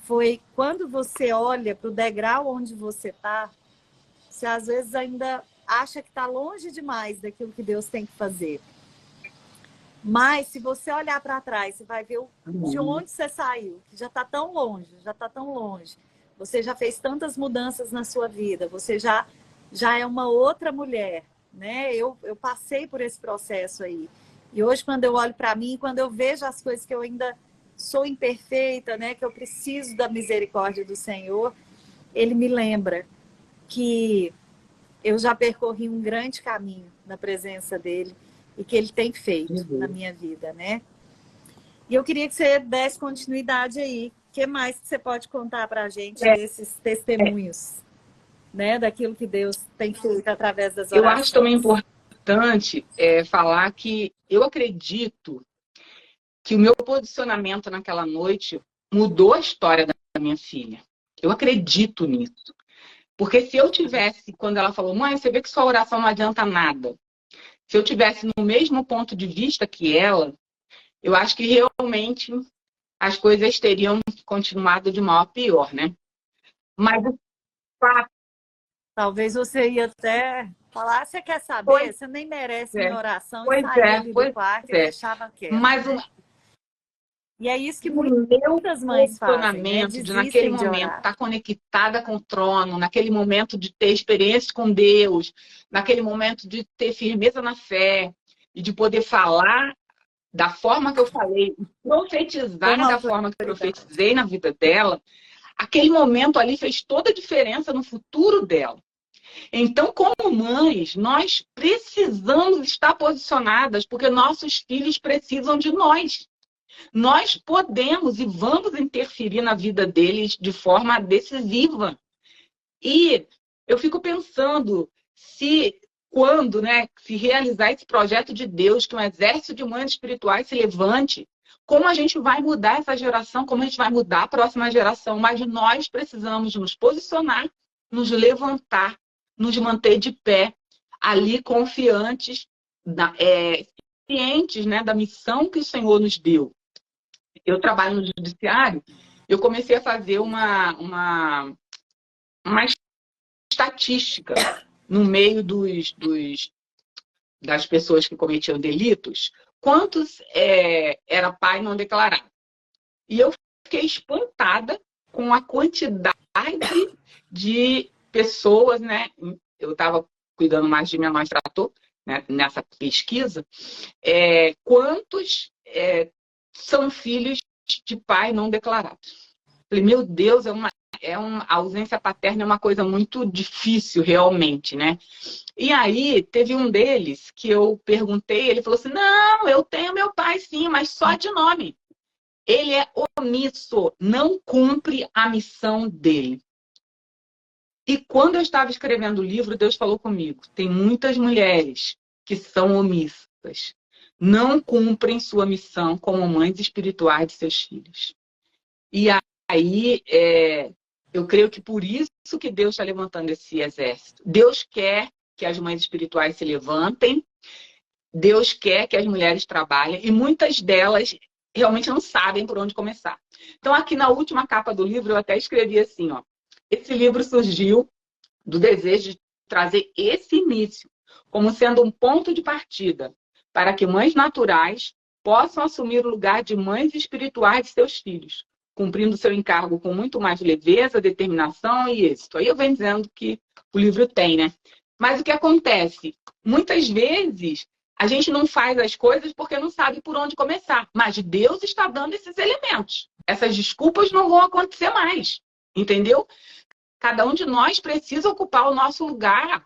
Foi quando você olha para o degrau onde você está, você às vezes ainda acha que está longe demais daquilo que Deus tem que fazer. Mas se você olhar para trás, você vai ver de onde você saiu, que já está tão longe, já está tão longe. Você já fez tantas mudanças na sua vida, você já é uma outra mulher, né? Eu passei por esse processo aí. E hoje, quando eu olho para mim, quando eu vejo as coisas que eu ainda sou imperfeita, né? Que eu preciso da misericórdia do Senhor, Ele me lembra que eu já percorri um grande caminho na presença dEle e que Ele tem feito na minha vida, né? E eu queria que você desse continuidade aí. O que mais que você pode contar para a gente desses testemunhos, né? Daquilo que Deus tem feito através das orações? Eu acho também importante falar que eu acredito que o meu posicionamento naquela noite mudou a história da minha filha. Eu acredito nisso. Porque se eu tivesse, quando ela falou, mãe, você vê que sua oração não adianta nada. Se eu tivesse no mesmo ponto de vista que ela, eu acho que realmente as coisas teriam continuado de mal a pior, né? Mas o fato... Talvez você ia até falar, você quer saber? Você nem merece minha oração e sair ali do quarto e deixava quieto. Mas e é isso que muitas mães fazem, né? De naquele momento estar conectada com o trono, naquele momento de ter experiência com Deus, naquele momento de ter firmeza na fé e de poder falar da forma que eu falei, profetizar da forma que eu profetizei na vida dela, aquele momento ali fez toda a diferença no futuro dela. Então, como mães, nós precisamos estar posicionadas, porque nossos filhos precisam de nós. Nós podemos e vamos interferir na vida deles de forma decisiva. E eu fico pensando quando, né, se realizar esse projeto de Deus, que um exército de mães espirituais se levante, como a gente vai mudar essa geração, como a gente vai mudar a próxima geração. Mas nós precisamos nos posicionar, nos levantar, nos manter de pé, ali confiantes, cientes, né, da missão que o Senhor nos deu. eu trabalho no judiciário, eu comecei a fazer uma estatística no meio das pessoas que cometiam delitos, quantos era pai não declarado. E eu fiquei espantada com a quantidade de pessoas, né? Eu estava cuidando mais de menor infrator, né, nessa pesquisa, quantos são filhos de pai não declarado. Falei, meu Deus, a ausência paterna é uma coisa muito difícil, realmente, né? E aí, teve um deles que eu perguntei, ele falou assim, não, eu tenho meu pai sim, mas só de nome. Ele é omisso, não cumpre a missão dele. E quando eu estava escrevendo o livro, Deus falou comigo, tem muitas mulheres que são omissas, não cumprem sua missão como mães espirituais de seus filhos. E aí, eu creio que por isso que Deus está levantando esse exército. Deus quer que as mães espirituais se levantem, Deus quer que as mulheres trabalhem, e muitas delas realmente não sabem por onde começar. Então, aqui na última capa do livro, eu até escrevi assim, ó, esse livro surgiu do desejo de trazer esse início como sendo um ponto de partida para que mães naturais possam assumir o lugar de mães espirituais de seus filhos, cumprindo seu encargo com muito mais leveza, determinação e êxito. Aí eu venho dizendo que o livro tem, né? Mas o que acontece? Muitas vezes a gente não faz as coisas porque não sabe por onde começar. Mas Deus está dando esses elementos. Essas desculpas não vão acontecer mais. Entendeu? Cada um de nós precisa ocupar o nosso lugar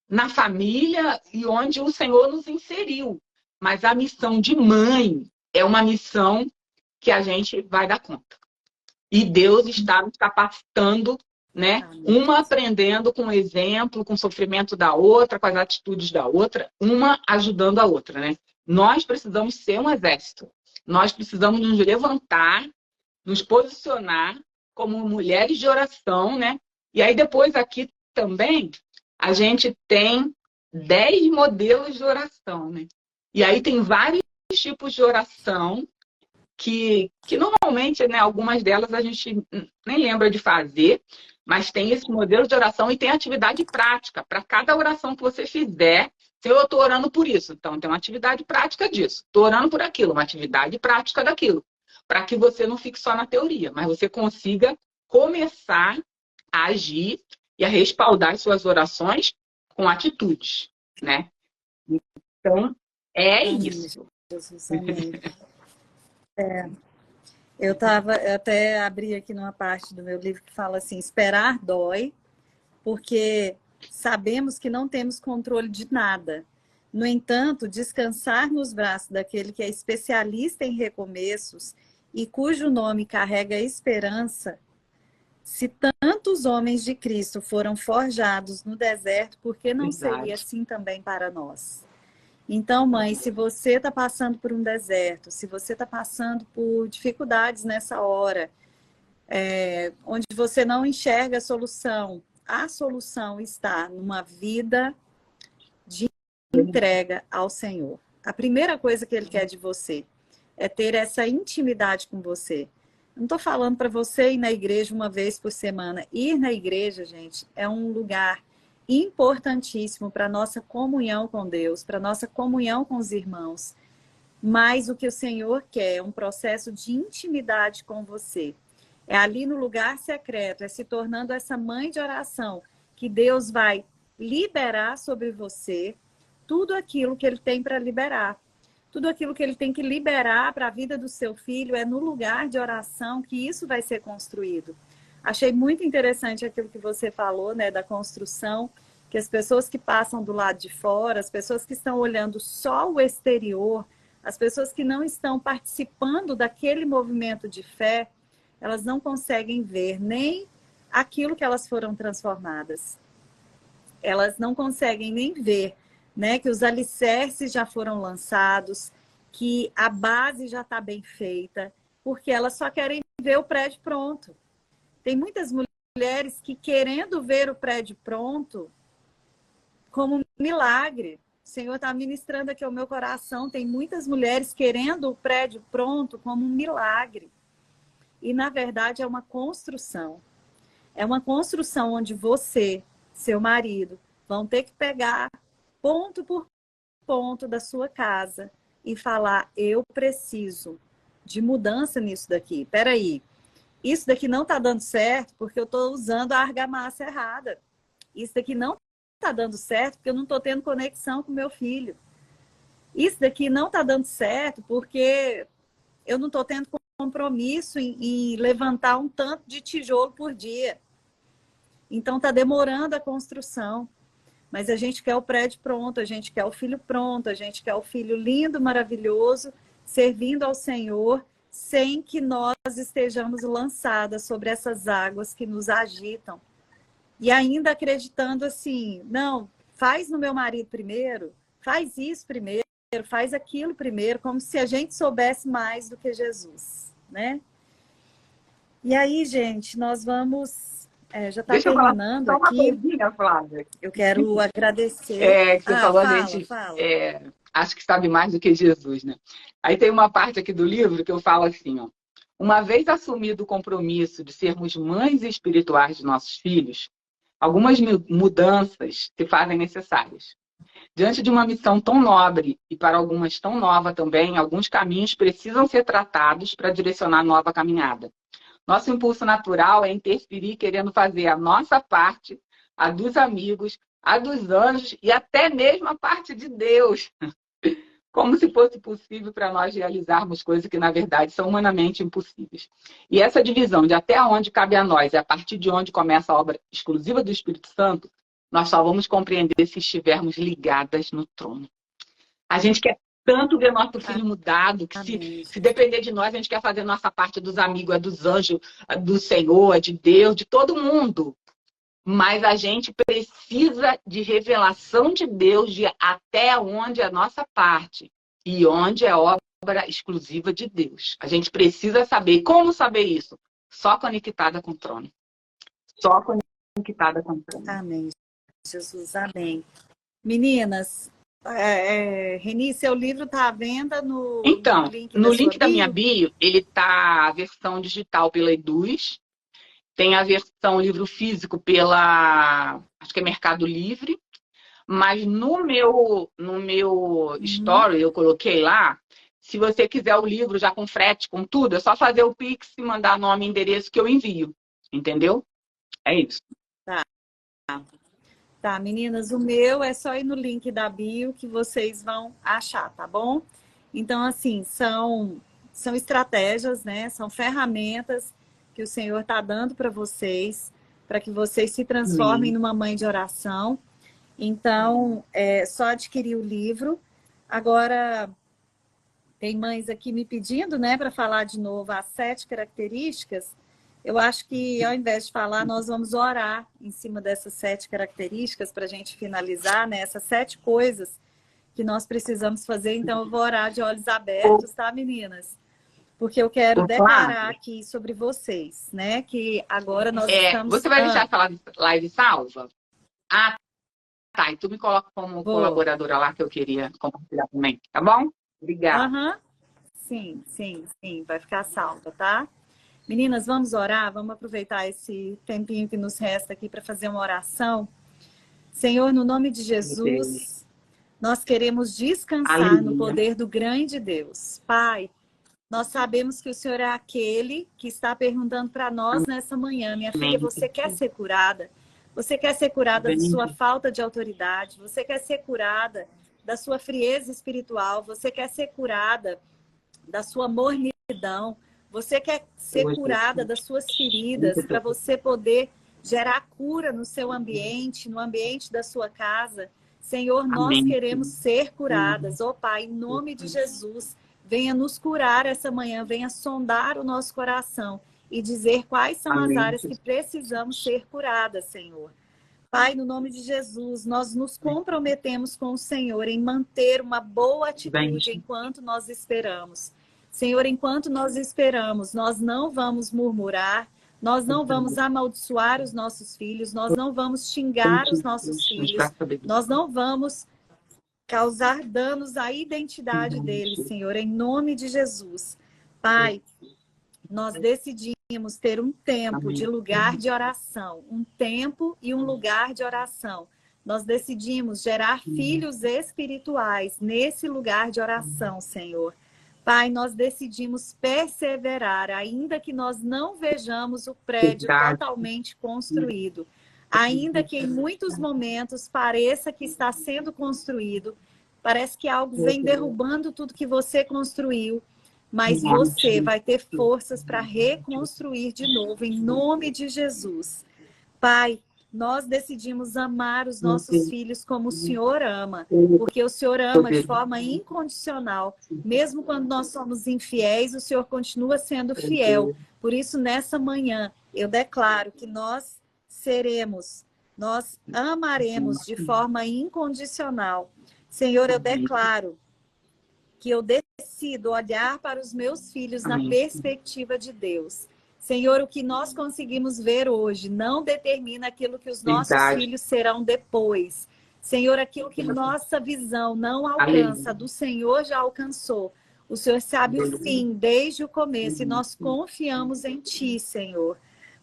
na família e onde o Senhor nos inseriu. Mas a missão de mãe é uma missão que a gente vai dar conta. E Deus está nos capacitando, né? Uma aprendendo com o exemplo, com o sofrimento da outra, com as atitudes da outra, uma ajudando a outra, né? Nós precisamos ser um exército. Nós precisamos nos levantar, nos posicionar como mulheres de oração, né? E aí depois aqui também a gente tem 10 modelos de oração, né? E aí tem vários tipos de oração que normalmente, né, algumas delas a gente nem lembra de fazer, mas tem esse modelo de oração e tem atividade prática. Para cada oração que você fizer, se eu estou orando por isso, então tem uma atividade prática disso. Estou orando por aquilo, uma atividade prática daquilo. Para que você não fique só na teoria, mas você consiga começar a agir e a respaldar as suas orações com atitudes, né? Então, Amém, isso. Jesus, amém. Eu até abri aqui numa parte do meu livro que fala assim, esperar dói, porque sabemos que não temos controle de nada. No entanto, descansar nos braços daquele que é especialista em recomeços e cujo nome carrega esperança, se tantos homens de Cristo foram forjados no deserto, por que não seria assim também para nós? Então, mãe, se você está passando por um deserto, se você está passando por dificuldades nessa hora, onde você não enxerga a solução está numa vida de entrega ao Senhor. A primeira coisa que Ele quer de você é ter essa intimidade com você. Não estou falando para você ir na igreja uma vez por semana. Ir na igreja, gente, é um lugar importantíssimo para a nossa comunhão com Deus, para a nossa comunhão com os irmãos. Mas o que o Senhor quer é um processo de intimidade com você. É ali no lugar secreto, é se tornando essa mãe de oração, que Deus vai liberar sobre você tudo aquilo que Ele tem para liberar. Tudo aquilo que Ele tem que liberar para a vida do seu filho é no lugar de oração que isso vai ser construído. Achei muito interessante aquilo que você falou, né, da construção, que as pessoas que passam do lado de fora, as pessoas que estão olhando só o exterior, as pessoas que não estão participando daquele movimento de fé, elas não conseguem ver nem aquilo que elas foram transformadas. Elas não conseguem nem ver, né, que os alicerces já foram lançados, que a base já está bem feita, porque elas só querem ver o prédio pronto. Tem muitas mulheres que, querendo ver o prédio pronto, como um milagre, O Senhor está ministrando aqui ao meu coração. Tem muitas mulheres querendo o prédio pronto como um milagre. E, na verdade, é uma construção. É uma construção onde você, seu marido, vão ter que pegar ponto por ponto da sua casa e falar, eu preciso de mudança nisso daqui. Espera aí, isso daqui não está dando certo porque eu estou usando a argamassa errada. Isso daqui não está dando certo porque eu não estou tendo conexão com meu filho. Isso daqui não está dando certo porque eu não estou tendo compromisso em levantar um tanto de tijolo por dia. Então está demorando a construção. Mas a gente quer o prédio pronto, a gente quer o filho pronto, a gente quer o filho lindo, maravilhoso, servindo ao Senhor, sem que nós estejamos lançadas sobre essas águas que nos agitam. E ainda acreditando assim, não, faz no meu marido primeiro, faz isso primeiro, faz aquilo primeiro, como se a gente soubesse mais do que Jesus, né? E aí, gente, nós vamos... já está terminando só uma aqui. coisinha, Flávia. Eu quero agradecer. Que você falou, fala, a gente fala. acho que sabe mais do que Jesus, né? Aí tem uma parte aqui do livro que eu falo assim, ó. Uma vez assumido o compromisso de sermos mães espirituais de nossos filhos, algumas mudanças se fazem necessárias. Diante de uma missão tão nobre e para algumas tão nova também, alguns caminhos precisam ser tratados para direcionar a nova caminhada. Nosso impulso natural é interferir querendo fazer a nossa parte, a dos amigos, a dos anjos e até mesmo a parte de Deus. Como se fosse possível para nós realizarmos coisas que, na verdade, são humanamente impossíveis. E essa divisão de até onde cabe a nós e a partir de onde começa a obra exclusiva do Espírito Santo, nós só vamos compreender se estivermos ligadas no trono. A gente quer tanto ver nosso filho mudado, que se depender de nós, a gente quer fazer nossa parte dos amigos, dos anjos, do Senhor, de Deus, de todo mundo. Mas a gente precisa de revelação de Deus, de até onde é a nossa parte e onde é obra exclusiva de Deus. A gente precisa saber. Como saber isso? Só conectada com o trono. Só conectada com o trono. Amém, Jesus, amém. Meninas, Reni, seu livro está à venda no link da minha bio, ele está a versão digital pela Eduz, tem a versão livro físico pela, acho que é Mercado Livre, mas no meu story eu coloquei lá, se você quiser o livro já com frete, com tudo, é só fazer o Pix e mandar nome e endereço que eu envio, entendeu? É isso. Tá, meninas, o meu é só ir no link da bio que vocês vão achar, tá bom? Então, assim, são estratégias, né? São ferramentas que o Senhor está dando para vocês, para que vocês se transformem numa mãe de oração. Então, é só adquirir o livro. Agora, tem mães aqui me pedindo, né, para falar de novo as 7 características. Eu acho que, ao invés de falar, nós vamos orar em cima dessas 7 características para a gente finalizar, né? Essas 7 coisas que nós precisamos fazer. Então, eu vou orar de olhos abertos, tá, meninas? Porque eu quero declarar aqui sobre vocês, né? Que agora nós estamos... Você vai deixar essa live salva? Ah, tá. E tu me coloca como colaboradora lá que eu queria compartilhar também, tá bom? Obrigada. Sim. Vai ficar salva, tá? Meninas, vamos orar? Vamos aproveitar esse tempinho que nos resta aqui para fazer uma oração. Senhor, no nome de Jesus, nós queremos descansar no poder do grande Deus. Pai, nós sabemos que o Senhor é aquele que está perguntando para nós nessa manhã. Minha filha, você quer ser curada? Você quer ser curada da sua falta de autoridade? Você quer ser curada da sua frieza espiritual? Você quer ser curada da sua mornidão? Você quer ser curada das suas feridas para você poder gerar cura no seu ambiente, no ambiente da sua casa? Senhor, nós queremos ser curadas. Ó Pai, em nome de Jesus, venha nos curar essa manhã, venha sondar o nosso coração e dizer quais são as áreas que precisamos ser curadas, Senhor. Pai, no nome de Jesus, nós nos comprometemos com o Senhor em manter uma boa atitude enquanto nós esperamos. Senhor, enquanto nós esperamos, nós não vamos murmurar, nós não vamos amaldiçoar os nossos filhos, nós não vamos xingar os nossos filhos, nós não vamos causar danos à identidade deles, Senhor, em nome de Jesus. Pai, nós decidimos ter um tempo de lugar de oração, um tempo e um lugar de oração. Nós decidimos gerar filhos espirituais nesse lugar de oração, Senhor. Pai, nós decidimos perseverar, ainda que nós não vejamos o prédio totalmente construído. Ainda que em muitos momentos pareça que está sendo construído, parece que algo vem derrubando tudo que você construiu, mas você vai ter forças para reconstruir de novo, em nome de Jesus. Pai, nós decidimos amar os nossos filhos como o Senhor ama, porque o Senhor ama de forma incondicional. Mesmo quando nós somos infiéis, o Senhor continua sendo fiel. Por isso, nessa manhã, eu declaro que nós amaremos de forma incondicional. Senhor, eu declaro que eu decido olhar para os meus filhos na perspectiva de Deus. Senhor, o que nós conseguimos ver hoje não determina aquilo que os nossos filhos serão depois. Senhor, aquilo que nossa visão não alcança, do Senhor já alcançou. O Senhor sabe o fim desde o começo e nós confiamos em Ti, Senhor.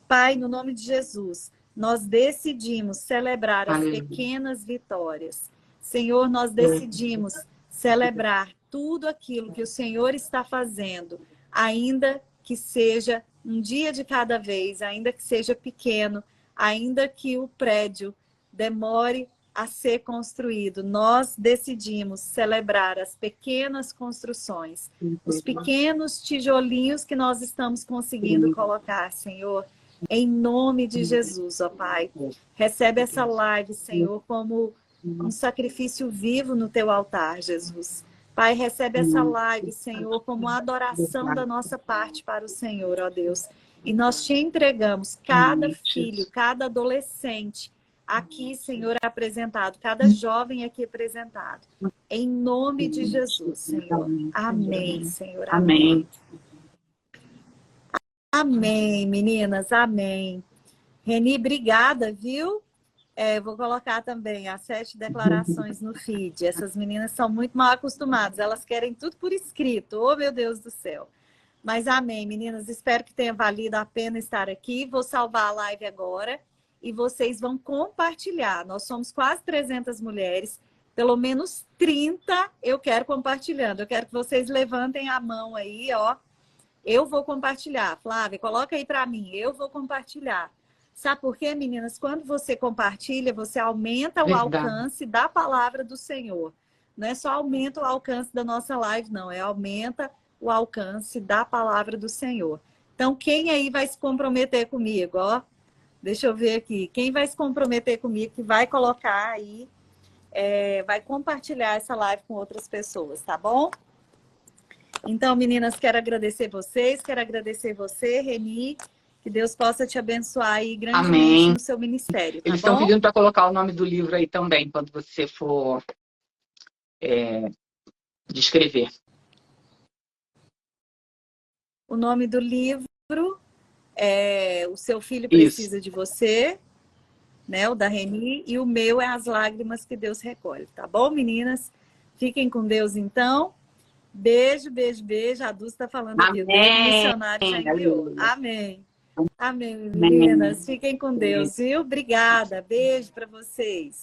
Pai, no nome de Jesus, nós decidimos celebrar as pequenas vitórias. Senhor, nós decidimos celebrar tudo aquilo que o Senhor está fazendo, ainda que seja um dia de cada vez, ainda que seja pequeno, ainda que o prédio demore a ser construído. Nós decidimos celebrar as pequenas construções, os pequenos tijolinhos que nós estamos conseguindo colocar, Senhor, em nome de Jesus, ó Pai. Recebe essa live, Senhor, como um sacrifício vivo no teu altar, Jesus. Pai, recebe essa live, Senhor, como adoração da nossa parte para o Senhor, ó Deus. E nós te entregamos cada filho, cada adolescente aqui, Senhor, apresentado, cada jovem aqui apresentado. Em nome de Jesus, Senhor. Amém, Senhor. Amém. Amém, meninas. Amém. Reni, obrigada, viu? Vou colocar também as 7 declarações no feed. Essas meninas são muito mal acostumadas. Elas querem tudo por escrito. Oh, meu Deus do céu. Mas amém, meninas. Espero que tenha valido a pena estar aqui. Vou salvar a live agora e vocês vão compartilhar. Nós somos quase 300 mulheres. Pelo menos 30 eu quero compartilhando. Eu quero que vocês levantem a mão aí, ó. Eu vou compartilhar. Flávia, coloca aí para mim. Eu vou compartilhar. Sabe por quê, meninas? Quando você compartilha, você aumenta o alcance da palavra do Senhor. Não é só aumenta o alcance da nossa live, não. É aumenta o alcance da palavra do Senhor. Então, quem aí vai se comprometer comigo? Ó, deixa eu ver aqui. Quem vai se comprometer comigo, que vai colocar aí, vai compartilhar essa live com outras pessoas, tá bom? Então, meninas, quero agradecer vocês, quero agradecer você, Reni. Que Deus possa te abençoar aí grandemente no seu ministério, tá Eles estão bom? pedindo para colocar o nome do livro aí também, quando você for descrever. O nome do livro é O Seu Filho Precisa de Você, né? O da Reni. E o meu é As Lágrimas que Deus Recolhe, tá bom, meninas? Fiquem com Deus, então. Beijo, beijo, beijo. A Dulce está falando aqui. O missionário já enviou. Amém. Amém, meninas. Fiquem com Deus, viu? Obrigada. Beijo para vocês.